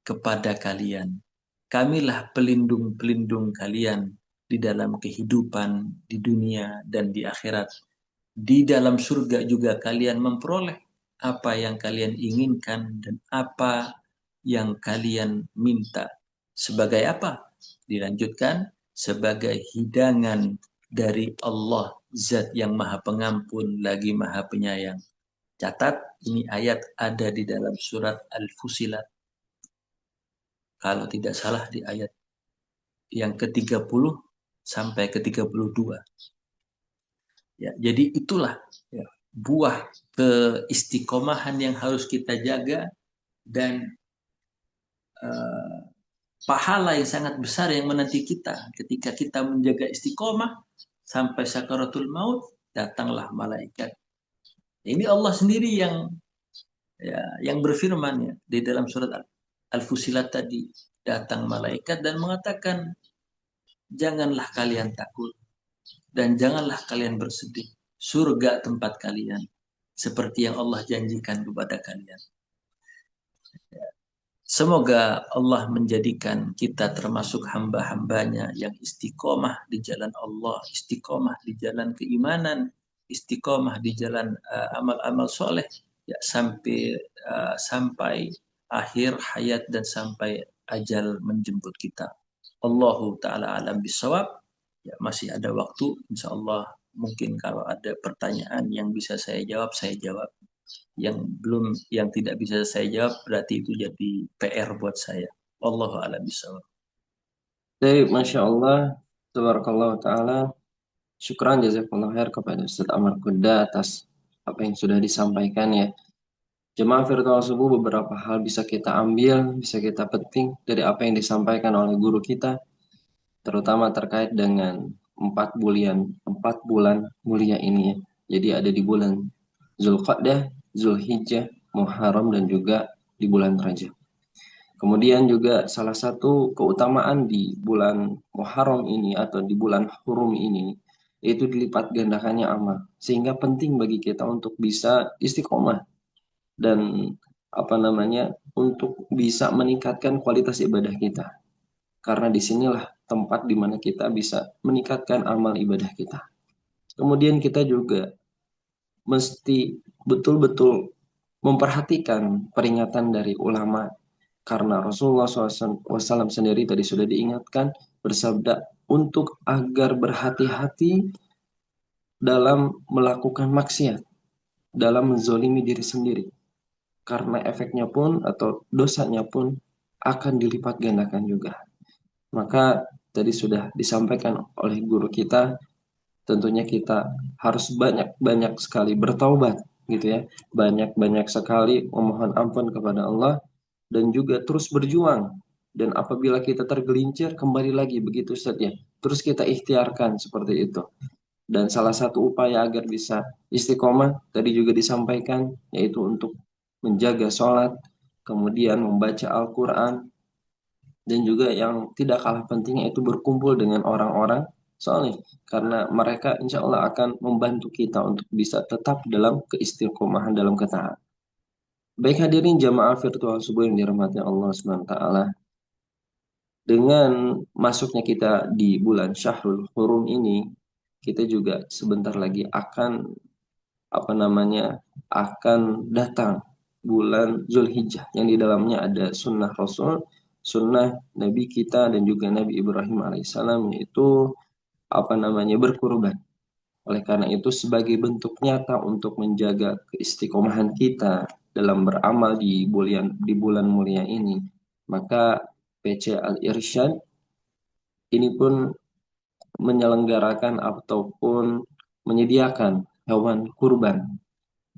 kepada kalian. Kamilah pelindung-pelindung kalian di dalam kehidupan di dunia dan di akhirat. Di dalam surga juga kalian memperoleh apa yang kalian inginkan dan apa yang kalian minta. Sebagai apa? Dilanjutkan, sebagai hidangan dari Allah, zat yang maha pengampun lagi maha penyayang. Catat, ini ayat ada di dalam surat Al-Fusilat. Kalau tidak salah di ayat yang ke-30 sampai ke-32. Ya, jadi itulah, ya, buah keistiqomahan yang harus kita jaga dan pahala yang sangat besar yang menanti kita ketika kita menjaga istiqomah sampai sakaratul maut, datanglah malaikat. Ini Allah sendiri yang berfirman, ya, di dalam surat Al-Fusilat tadi, datang malaikat dan mengatakan, janganlah kalian takut dan janganlah kalian bersedih. Surga tempat kalian seperti yang Allah janjikan kepada kalian. Semoga Allah menjadikan kita termasuk hamba-hambanya yang istiqomah di jalan Allah, istiqomah di jalan keimanan, istiqomah di jalan amal-amal soleh, ya, sampai akhir hayat dan sampai ajal menjemput kita. Allahu ta'ala alam bisawab. Ya, masih ada waktu, insya Allah mungkin kalau ada pertanyaan yang bisa saya jawab, saya jawab. Yang tidak bisa saya jawab berarti itu jadi PR buat saya. Allahu a'lam bishawab. Baik, Masya Allah, tabarakallah ta'ala. Syukran jazakallah khair kepada Ustaz Amar Kuda atas apa yang sudah disampaikan, ya. Jemaah virtual subuh, beberapa hal bisa kita ambil, bisa kita petik dari apa yang disampaikan oleh guru kita, terutama terkait dengan 4 bulan mulia ini, ya. Jadi ada di bulan Zulqa'dah, Zulhijjah, Muharram, dan juga di bulan Rajab. Kemudian juga salah satu keutamaan di bulan Muharram ini atau di bulan Hurum ini itu dilipat gandakannya amal. Sehingga penting bagi kita untuk bisa istiqomah dan apa namanya untuk bisa meningkatkan kualitas ibadah kita. Karena disinilah tempat di mana kita bisa meningkatkan amal ibadah kita. Kemudian kita juga mesti betul-betul memperhatikan peringatan dari ulama karena Rasulullah SAW sendiri tadi sudah diingatkan bersabda untuk agar berhati-hati dalam melakukan maksiat, dalam menzolimi diri sendiri. Karena efeknya pun atau dosanya pun akan dilipat gandakan juga. Maka tadi sudah disampaikan oleh guru kita, tentunya kita harus banyak-banyak sekali bertaubat gitu ya. Banyak-banyak sekali memohon ampun kepada Allah dan juga terus berjuang. Dan apabila kita tergelincir kembali lagi begitu Ustaz ya. Terus kita ikhtiarkan seperti itu. Dan salah satu upaya agar bisa istiqomah tadi juga disampaikan yaitu untuk menjaga sholat, kemudian membaca Al-Quran, dan juga yang tidak kalah pentingnya itu berkumpul dengan orang-orang soleh karena mereka insya Allah akan membantu kita untuk bisa tetap dalam keistiqomahan dalam ketaatan. Baik hadirin jamaah virtual subuh yang dirahmati Allah SWT, dengan masuknya kita di bulan Syahrul Hurum ini, kita juga sebentar lagi akan apa namanya akan datang bulan Zulhijjah yang di dalamnya ada sunnah Rasul, sunnah Nabi kita dan juga Nabi Ibrahim alaihissalam yaitu apa namanya berkurban. Oleh karena itu sebagai bentuk nyata untuk menjaga keistiqomahan kita dalam beramal di bulan mulia ini, maka PC Al Irsyad ini pun menyelenggarakan ataupun menyediakan hewan kurban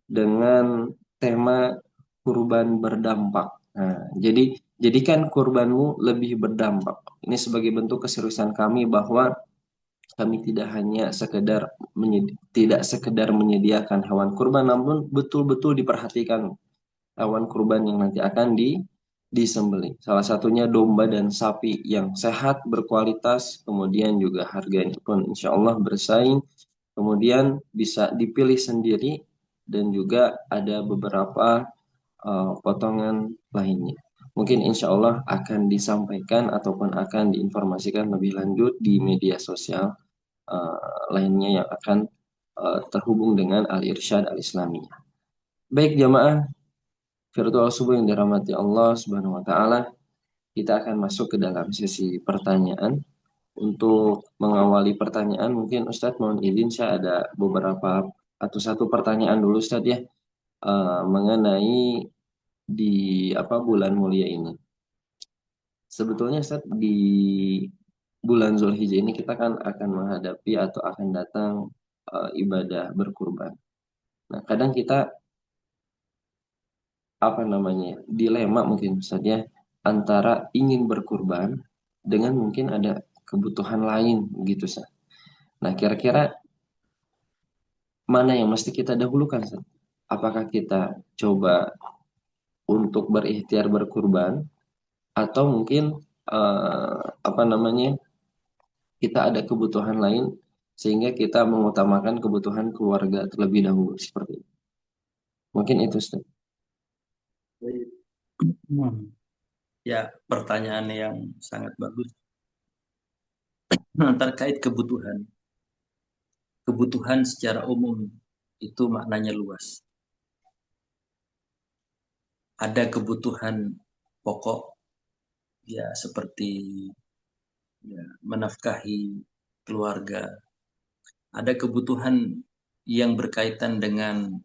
dengan tema kurban berdampak. Nah, jadi jadikan kurbanmu lebih berdampak. Ini sebagai bentuk keseriusan kami bahwa kami tidak hanya tidak sekedar menyediakan hewan kurban, namun betul-betul diperhatikan hewan kurban yang nanti akan disembelih. Salah satunya domba dan sapi yang sehat, berkualitas, kemudian juga harganya pun insya Allah bersaing, kemudian bisa dipilih sendiri dan juga ada beberapa potongan lainnya. Mungkin insya Allah akan disampaikan ataupun akan diinformasikan lebih lanjut di media sosial lainnya yang akan terhubung dengan Al-Irsyad Al-Islamiyah. Baik jamaah virtual subuh yang dirahmati Allah Subhanahu wa taala, kita akan masuk ke dalam sesi pertanyaan. Untuk mengawali pertanyaan, mungkin Ustadz mohon izin saya ada beberapa atau satu pertanyaan dulu Ustadz ya mengenai di bulan mulia ini. Sebetulnya Ustadz di bulan Zulhijjah ini kita kan akan menghadapi atau akan datang ibadah berkurban. Nah, kadang kita dilema mungkin Ustadz ya antara ingin berkurban dengan mungkin ada kebutuhan lain gitu Ustadz. Nah, kira-kira mana yang mesti kita dahulukan Ustadz? Apakah kita coba untuk berikhtiar berkurban atau mungkin kita ada kebutuhan lain sehingga kita mengutamakan kebutuhan keluarga terlebih dahulu seperti itu. Mungkin itu Ustaz. Ya, pertanyaan yang sangat bagus. Terkait kebutuhan. Kebutuhan secara umum itu maknanya luas. Ada kebutuhan pokok, ya seperti ya, menafkahi keluarga. Ada kebutuhan yang berkaitan dengan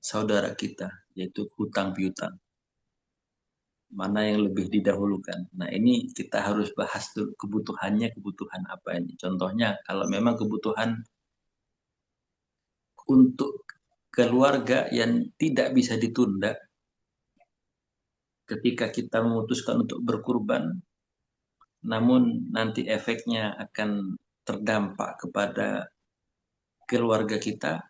saudara kita, yaitu hutang piutang. Mana yang lebih didahulukan. Nah ini kita harus bahas dulu kebutuhannya, kebutuhan apa ini. Contohnya kalau memang kebutuhan untuk keluarga yang tidak bisa ditunda, ketika kita memutuskan untuk berkurban, namun nanti efeknya akan terdampak kepada keluarga kita,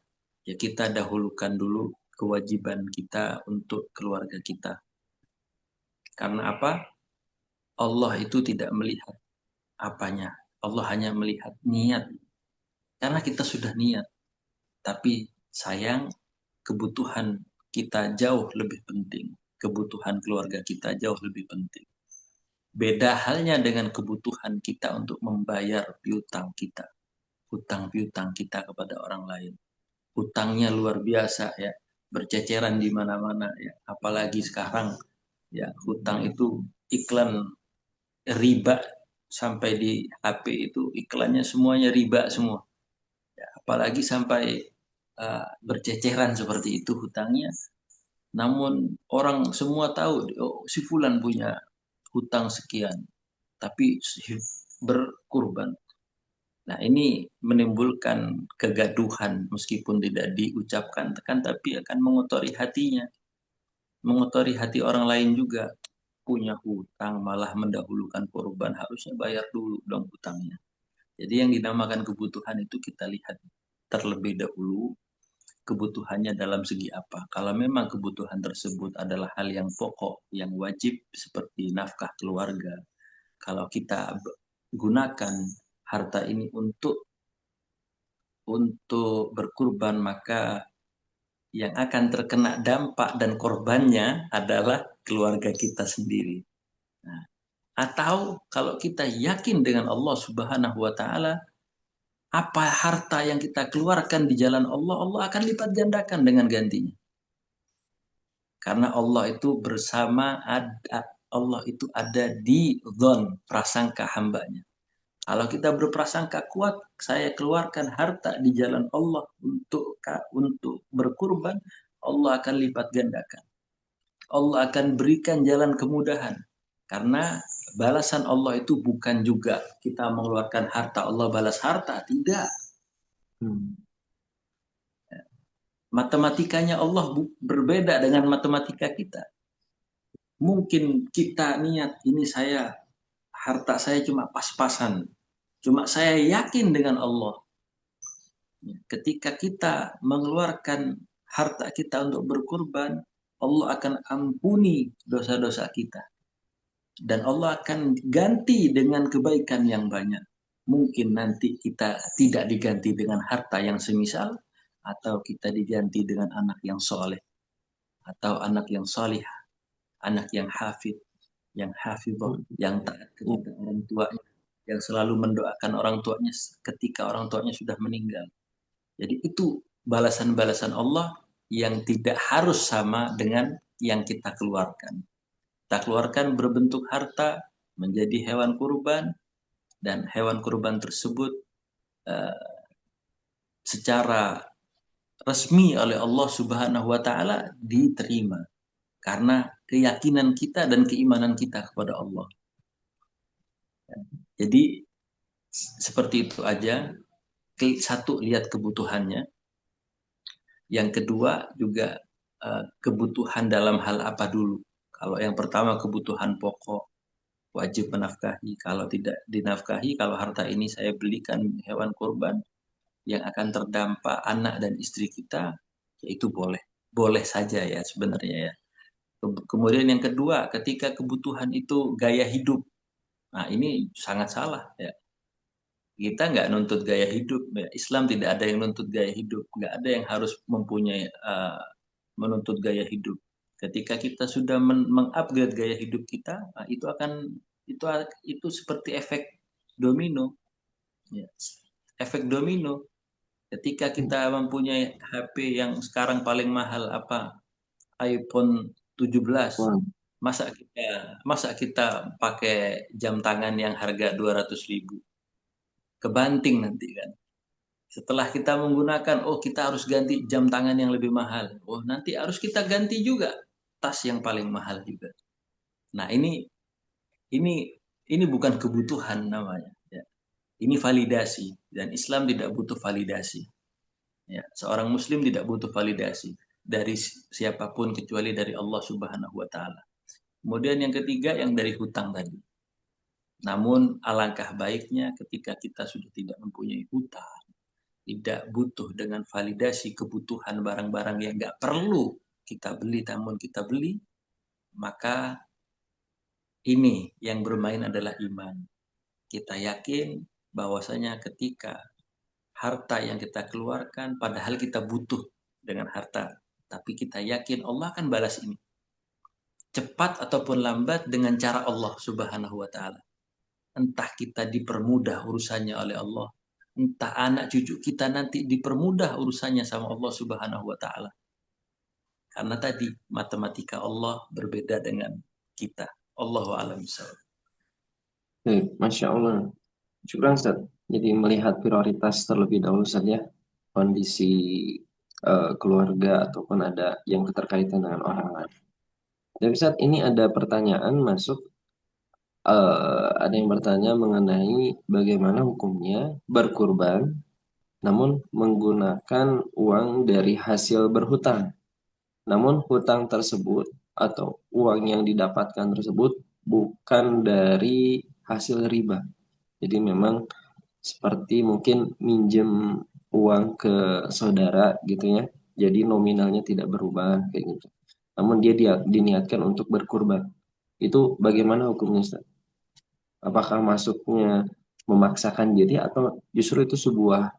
ya kita dahulukan dulu kewajiban kita untuk keluarga kita. Karena apa? Allah itu tidak melihat apanya. Allah hanya melihat niat. Karena kita sudah niat. Tapi sayang, kebutuhan kita jauh lebih penting. Kebutuhan keluarga kita jauh lebih penting. Beda halnya dengan kebutuhan kita untuk membayar piutang kita. Hutang piutang kita kepada orang lain. Hutangnya luar biasa ya. Berceceran di mana-mana ya. Apalagi sekarang ya, hutang itu iklan riba sampai di HP itu iklannya semuanya riba semua. Ya, apalagi sampai berceceran seperti itu hutangnya. Namun orang semua tahu, oh, si Fulan punya hutang sekian, tapi berkurban. Nah, ini menimbulkan kegaduhan meskipun tidak diucapkan, tapi akan mengotori hatinya, mengotori hati orang lain juga. Punya hutang malah mendahulukan korban, harusnya bayar dulu dong hutangnya. Jadi yang dinamakan kebutuhan itu kita lihat terlebih dahulu kebutuhannya dalam segi apa. Kalau memang kebutuhan tersebut adalah hal yang pokok, yang wajib seperti nafkah keluarga, kalau kita gunakan harta ini untuk berkurban, maka yang akan terkena dampak dan korbannya adalah keluarga kita sendiri. Nah, atau kalau kita yakin dengan Allah Subhanahu wa taala, apa harta yang kita keluarkan di jalan Allah, Allah akan lipat gandakan dengan gantinya. Karena Allah itu Allah itu ada di zon prasangka hambanya. Kalau kita berprasangka kuat, saya keluarkan harta di jalan Allah untuk berkurban, Allah akan lipat gandakan. Allah akan berikan jalan kemudahan. Karena balasan Allah itu bukan juga kita mengeluarkan harta, Allah balas harta. Tidak. Matematikanya Allah berbeda dengan matematika kita. Mungkin kita niat, ini harta saya cuma pas-pasan. Cuma saya yakin dengan Allah. Ketika kita mengeluarkan harta kita untuk berkurban, Allah akan ampuni dosa-dosa kita. Dan Allah akan ganti dengan kebaikan yang banyak. Mungkin nanti kita tidak diganti dengan harta yang semisal, atau kita diganti dengan anak yang soleh, atau anak yang solih, anak yang hafid, yang hafidhah, yang taat kepada orang tuanya, yang selalu mendoakan orang tuanya ketika orang tuanya sudah meninggal. Jadi itu balasan-balasan Allah yang tidak harus sama dengan yang kita keluarkan. Kita keluarkan berbentuk harta menjadi hewan kurban, dan hewan kurban tersebut secara resmi oleh Allah Subhanahu wa taala diterima karena keyakinan kita dan keimanan kita kepada Allah. Jadi seperti itu aja. Satu, lihat kebutuhannya. Yang kedua juga kebutuhan dalam hal apa dulu. Kalau yang pertama kebutuhan pokok, wajib menafkahi. Kalau tidak dinafkahi, kalau harta ini saya belikan hewan kurban yang akan terdampak anak dan istri kita, yaitu boleh saja ya sebenarnya ya. Kemudian yang kedua, ketika kebutuhan itu gaya hidup, nah ini sangat salah ya. Kita nggak nuntut gaya hidup ya. Islam tidak ada yang nuntut gaya hidup, nggak ada yang harus mempunyai menuntut gaya hidup. Ketika kita sudah mengupgrade gaya hidup kita, nah itu seperti efek domino ya. Efek domino. Ketika kita mempunyai HP yang sekarang paling mahal iPhone 17, masa kita pakai jam tangan yang harga 200.000, kebanting nanti kan. Setelah kita menggunakan, kita harus ganti jam tangan yang lebih mahal. Nanti harus kita ganti juga tas yang paling mahal juga. Nah ini bukan kebutuhan namanya. Ya. Ini validasi, dan Islam tidak butuh validasi. Ya, seorang Muslim tidak butuh validasi dari siapapun kecuali dari Allah Subhanahu wa taala. Kemudian yang ketiga yang dari hutang tadi. Namun alangkah baiknya ketika kita sudah tidak mempunyai hutang, tidak butuh dengan validasi kebutuhan barang-barang yang nggak perlu kita beli namun kita beli, maka ini yang bermain adalah iman. Kita yakin bahwasanya ketika harta yang kita keluarkan, padahal kita butuh dengan harta, tapi kita yakin Allah akan balas ini. Cepat ataupun lambat dengan cara Allah Subhanahu wa Ta'ala. Entah kita dipermudah urusannya oleh Allah, entah anak cucu kita nanti dipermudah urusannya sama Allah Subhanahu wa Ta'ala. Karena tadi matematika Allah berbeda dengan kita. Allahu a'lam bishawab. Masya Allah. Syukran Ustaz. Jadi melihat prioritas terlebih dahulu saja kondisi keluarga ataupun ada yang keterkaitan dengan orang lain. Dan Ustaz, ini ada pertanyaan masuk. Ada yang bertanya mengenai bagaimana hukumnya berkurban namun menggunakan uang dari hasil berhutang. Namun hutang tersebut atau uang yang didapatkan tersebut bukan dari hasil riba. Jadi memang seperti mungkin minjem uang ke saudara gitu ya. Jadi nominalnya tidak berubah kayak gitu. Namun dia diniatkan untuk berkurban. Itu bagaimana hukumnya, Ustaz? Apakah masuknya memaksakan diri atau justru itu sebuah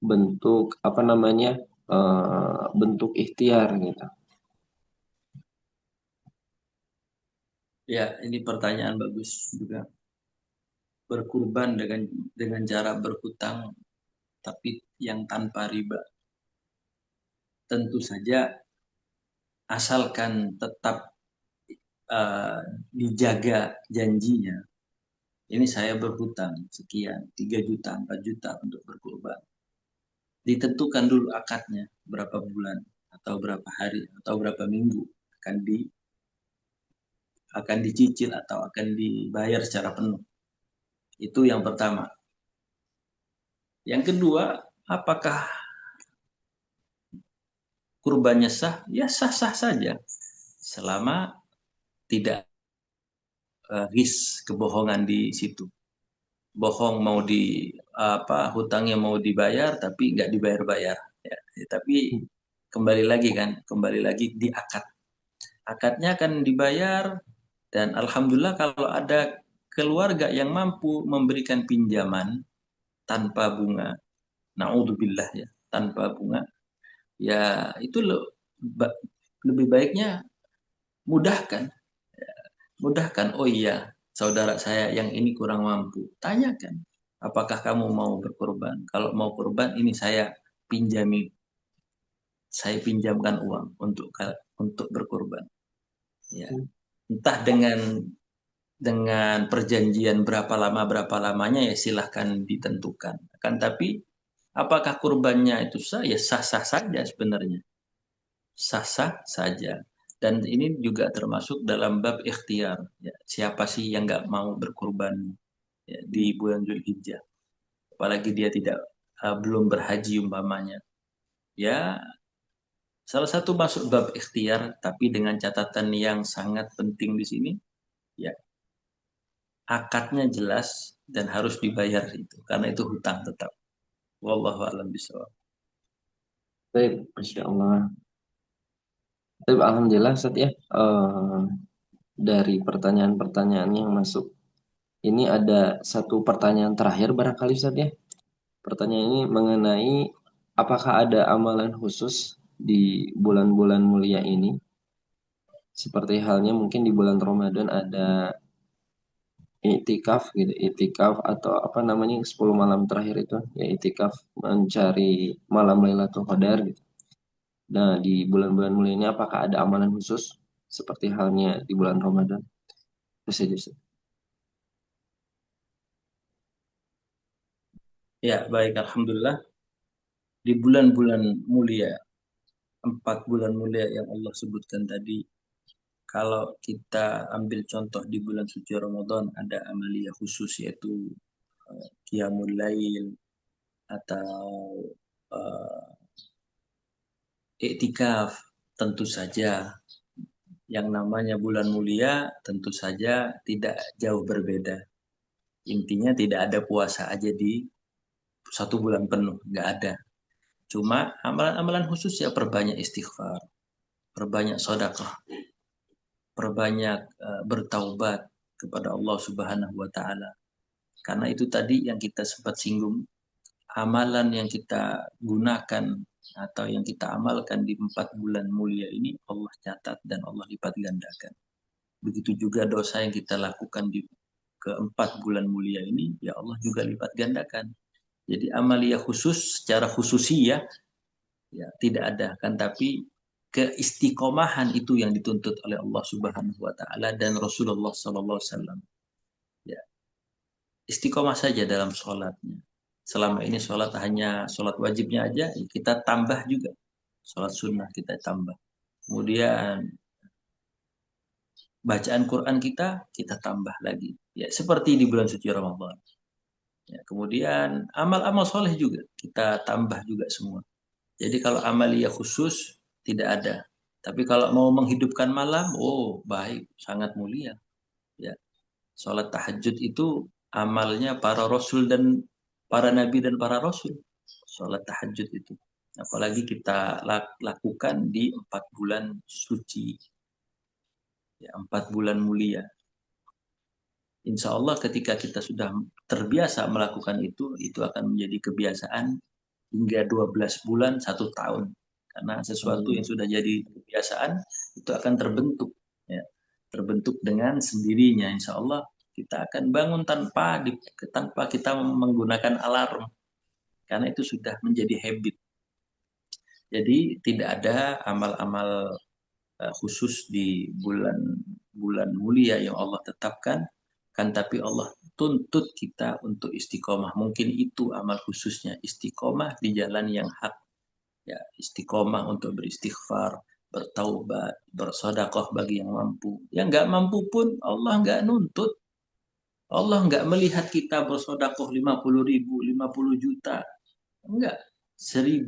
bentuk apa namanya bentuk ikhtiar gitu? Ya, ini pertanyaan bagus juga. Berkurban dengan cara berhutang tapi yang tanpa riba. Tentu saja asalkan tetap dijaga janjinya. Ini saya berhutang sekian, 3 juta, 4 juta untuk berkurban. Ditentukan dulu akadnya, berapa bulan, atau berapa hari, atau berapa minggu akan dicicil atau akan dibayar secara penuh. Itu yang pertama. Yang kedua, apakah kurbannya sah? Ya sah-sah saja. Selama tidak kebohongan di situ. Bohong mau hutangnya mau dibayar tapi nggak dibayar-bayar. Ya, tapi kembali lagi di akad. Akadnya akan dibayar dan alhamdulillah kalau ada keluarga yang mampu memberikan pinjaman tanpa bunga, naudzubillah ya, tanpa bunga, ya itu lebih baiknya mudahkan. Oh iya, saudara saya yang ini kurang mampu. Tanyakan, apakah kamu mau berkorban? Kalau mau korban, ini saya pinjamkan uang untuk berkorban. Ya, entah dengan perjanjian berapa lamanya ya silahkan ditentukan. Kan tapi apakah kurbannya itu sah? Ya sah-sah saja sebenarnya. Sah-sah saja. Dan ini juga termasuk dalam bab ikhtiar. Ya, siapa sih yang nggak mau berkurban ya, di bulan Zulhijjah? Apalagi dia belum berhaji umpamanya. Ya, salah satu masuk bab ikhtiar, tapi dengan catatan yang sangat penting di sini, ya akadnya jelas dan harus dibayar itu, karena itu hutang tetap. Wallahu a'lam bishawab. Baik, Masya Allah. Tapi alhamdulillah Ustaz ya, dari pertanyaan-pertanyaan yang masuk, ini ada satu pertanyaan terakhir barangkali Ustaz ya. Pertanyaan ini mengenai apakah ada amalan khusus di bulan-bulan mulia ini? Seperti halnya mungkin di bulan Ramadan ada itikaf gitu, itikaf atau apa namanya 10 malam terakhir itu, ya itikaf mencari malam Lailatul Qadar gitu. Nah, di bulan-bulan mulia ini apakah ada amalan khusus seperti halnya di bulan Ramadan? Itu saja, Ustaz. Ya, baik, alhamdulillah. Di bulan-bulan mulia, 4 bulan mulia yang Allah sebutkan tadi, kalau kita ambil contoh di bulan suci Ramadan, ada amalia khusus yaitu Qiyamul Lail atau uh, iktikaf. Tentu saja yang namanya bulan mulia tentu saja tidak jauh berbeda. Intinya tidak ada puasa aja di 1 bulan penuh, nggak ada. Cuma amalan-amalan khusus ya perbanyak istighfar, perbanyak sedekah, perbanyak bertaubat. kepada Allah Subhanahu wa taala. Karena itu tadi yang kita sempat singgung, amalan yang kita gunakan atau yang kita amalkan di 4 bulan mulia ini Allah catat dan Allah lipat gandakan. Begitu juga dosa yang kita lakukan di ke 4 bulan mulia ini, ya Allah juga lipat gandakan. Jadi amalia khusus secara khususiyah ya tidak ada, kan, tapi keistiqomahan itu yang dituntut oleh Allah Subhanahu wa taala dan Rasulullah sallallahu alaihi wasallam. Ya, istiqomah saja dalam sholatnya. Selama ini sholat hanya sholat wajibnya aja, kita tambah juga. Sholat sunnah kita tambah. Kemudian bacaan Quran kita tambah lagi. Ya, seperti di bulan suci Ramadan. Ya, kemudian amal-amal soleh juga kita tambah juga semua. Jadi kalau amalia khusus tidak ada. Tapi kalau mau menghidupkan malam, oh baik, sangat mulia. Ya, sholat tahajud itu amalnya para rasul dan para nabi dan para rasul. Sholat tahajud itu. Apalagi kita lakukan di 4 bulan suci. Ya, 4 bulan mulia. Insya Allah ketika kita sudah terbiasa melakukan itu akan menjadi kebiasaan hingga 12 bulan 1 tahun. Karena sesuatu yang sudah jadi kebiasaan itu akan terbentuk. Ya. Terbentuk dengan sendirinya. Insya Allah kita akan bangun tanpa kita menggunakan alarm. Karena itu sudah menjadi habit. Jadi tidak ada amal-amal khusus di bulan mulia yang Allah tetapkan, kan, tapi Allah tuntut kita untuk istiqomah. Mungkin itu amal khususnya, istiqomah di jalan yang hak. Ya, istiqomah untuk beristighfar, bertaubat, bersedekah bagi yang mampu. Yang nggak mampu pun Allah nggak nuntut. Allah nggak melihat kita bersedekah 50.000, 50 juta. Enggak. 1.000,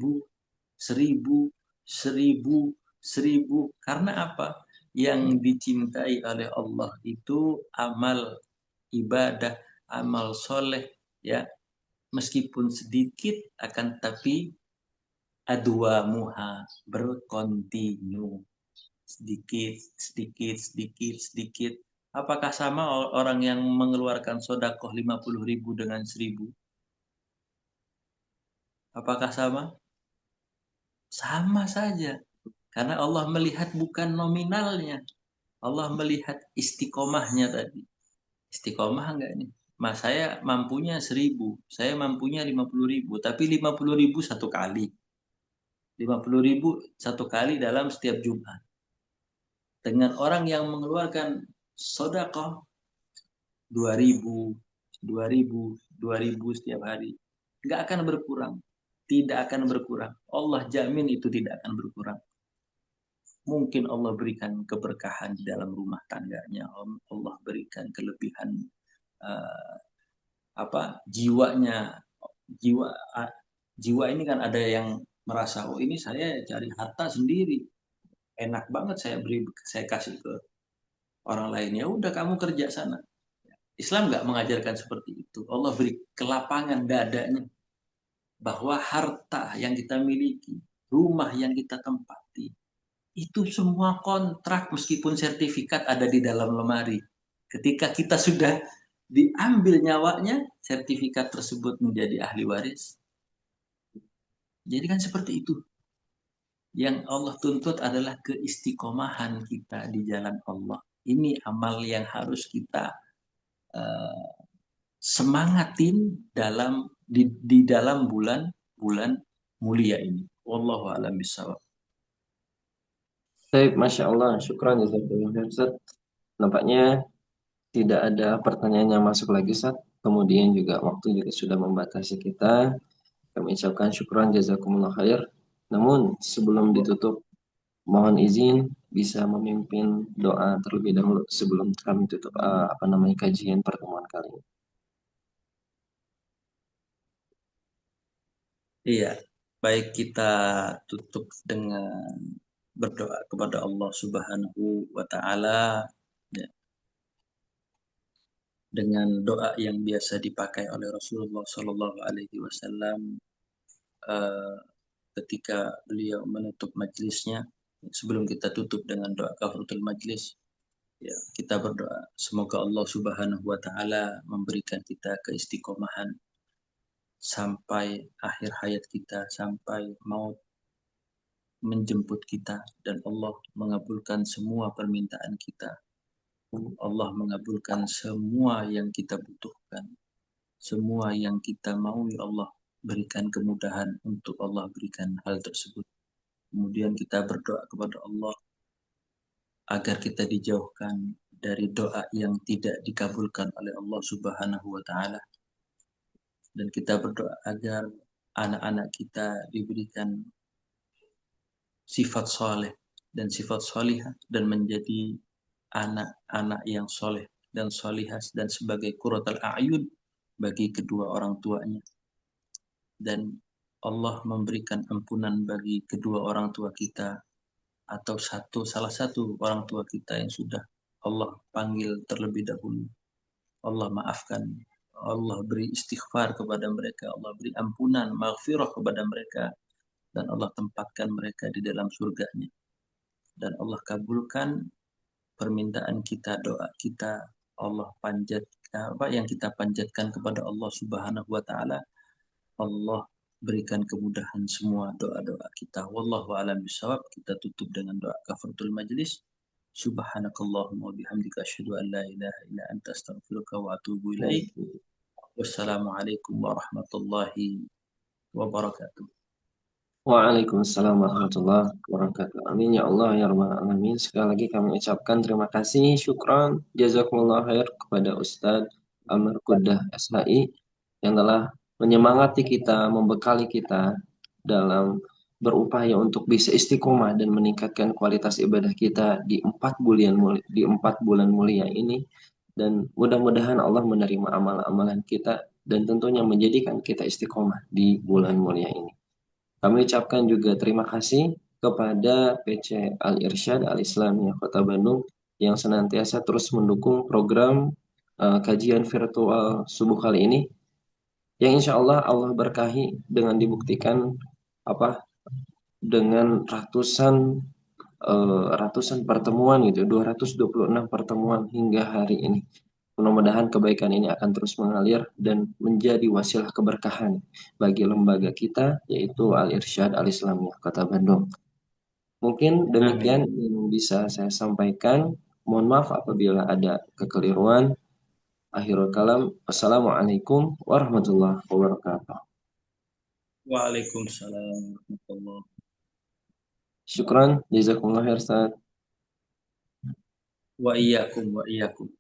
1.000, 1.000, 1.000. Karena apa? Yang dicintai oleh Allah itu amal ibadah, amal soleh, ya, meskipun sedikit akan tapi adwa muha berkontinu, sedikit, sedikit, sedikit, sedikit. Apakah sama orang yang mengeluarkan sodakoh 50.000 dengan 1.000? Apakah sama? Sama saja. Karena Allah melihat bukan nominalnya. Allah melihat istiqomahnya tadi. Istiqomah enggak nih? Mas, saya mampunya 1.000, saya mampunya 50.000, tapi 50.000 satu kali. 50.000 satu kali dalam setiap Jumat. Dengan orang yang mengeluarkan sodakoh 2.000, 2.000, 2.000 setiap hari. Enggak akan berkurang. Tidak akan berkurang. Allah jamin itu tidak akan berkurang. Mungkin Allah berikan keberkahan di dalam rumah tangganya. Allah berikan kelebihan jiwanya. Jiwa ini kan ada yang merasa, oh ini saya cari harta sendiri, enak banget saya kasih ke orang lain. Ya udah kamu kerja sana. Islam nggak mengajarkan seperti itu. Allah beri kelapangan dadanya bahwa harta yang kita miliki, rumah yang kita tempati, itu semua kontrak meskipun sertifikat ada di dalam lemari. Ketika kita sudah diambil nyawanya, sertifikat tersebut menjadi ahli waris. Jadi kan seperti itu. Yang Allah tuntut adalah keistiqomahan kita di jalan Allah. Ini amal yang harus kita semangatin di dalam bulan mulia ini. Wallahu a'lam bishawab. Baik, Masya Allah, syukran jazakallah Ustaz. Nampaknya tidak ada pertanyaan yang masuk lagi, Ustaz. Kemudian juga waktu juga sudah membatasi kita. Kami ucapkan syukran jazakumullah khair. Namun sebelum ditutup, mohon izin bisa memimpin doa terlebih dahulu sebelum kami tutup kajian pertemuan kali ini. Iya, baik, kita tutup dengan berdoa kepada Allah Subhanahu wa taala, ya, dengan doa yang biasa dipakai oleh Rasulullah Shallallahu alaihi wasallam ketika beliau menutup majelisnya. Sebelum kita tutup dengan doa kafaratul majlis, Ya, kita berdoa semoga Allah Subhanahu wa taala memberikan kita keistiqomahan sampai akhir hayat kita, sampai maut menjemput kita, dan Allah mengabulkan semua permintaan kita. Allah mengabulkan semua yang kita butuhkan, semua yang kita mau, ya Allah berikan kemudahan untuk Allah berikan hal tersebut. Kemudian kita berdoa kepada Allah agar kita dijauhkan dari doa yang tidak dikabulkan oleh Allah Subhanahu wa taala, dan kita berdoa agar anak-anak kita diberikan sifat soleh dan sifat solihah, dan menjadi anak-anak yang soleh dan solihas dan sebagai qurratul a'yun bagi kedua orang tuanya, dan Allah memberikan ampunan bagi kedua orang tua kita atau salah satu orang tua kita yang sudah Allah panggil terlebih dahulu. Allah maafkan, Allah beri istighfar kepada mereka, Allah beri ampunan, maghfirah kepada mereka, dan Allah tempatkan mereka di dalam surganya. Dan Allah kabulkan permintaan kita, doa kita, Allah panjatkan apa yang kita panjatkan kepada Allah Subhanahu wa taala. Allah berikan kemudahan semua doa-doa kita. Wallahu a'lam bishawab. Kita tutup dengan doa kafaratul majlis. Subhanakallahumma wa bihamdika asyhadu an la ilaha illa anta astaghfiruka wa atubu ilaik. Wassalamualaikum warahmatullahi wabarakatuh. Waalaikumsalam warahmatullahi wabarakatuh. Amin ya Allah ya rabbal alamin. Sekali lagi kami ucapkan terima kasih, syukran, jazakumullah khair kepada Ustadz Amr Quddah SHI yang telah menyemangati kita, membekali kita dalam berupaya untuk bisa istiqomah dan meningkatkan kualitas ibadah kita di 4 bulan mulia ini, dan mudah-mudahan Allah menerima amal-amalan kita dan tentunya menjadikan kita istiqomah di bulan mulia ini. Kami ucapkan juga terima kasih kepada PC Al-Irsyad Al-Islamiyah Kota Bandung yang senantiasa terus mendukung program kajian virtual subuh kali ini, yang insya Allah Allah berkahi dengan dibuktikan dengan ratusan pertemuan gitu, 226 pertemuan hingga hari ini. Mudah-mudahan kebaikan ini akan terus mengalir dan menjadi wasilah keberkahan bagi lembaga kita, yaitu Al-Irsyad Al-Islamiyah Kota Bandung. Mungkin demikian yang bisa saya sampaikan. Mohon maaf apabila ada kekeliruan. Akhirul kalam. Wassalamualaikum warahmatullahi wabarakatuh. Waalaikumsalam warahmatullahi wabarakatuh. Syukran. Jazakumullah khair, Ustaz. Wa iyyakum wa iyyakum.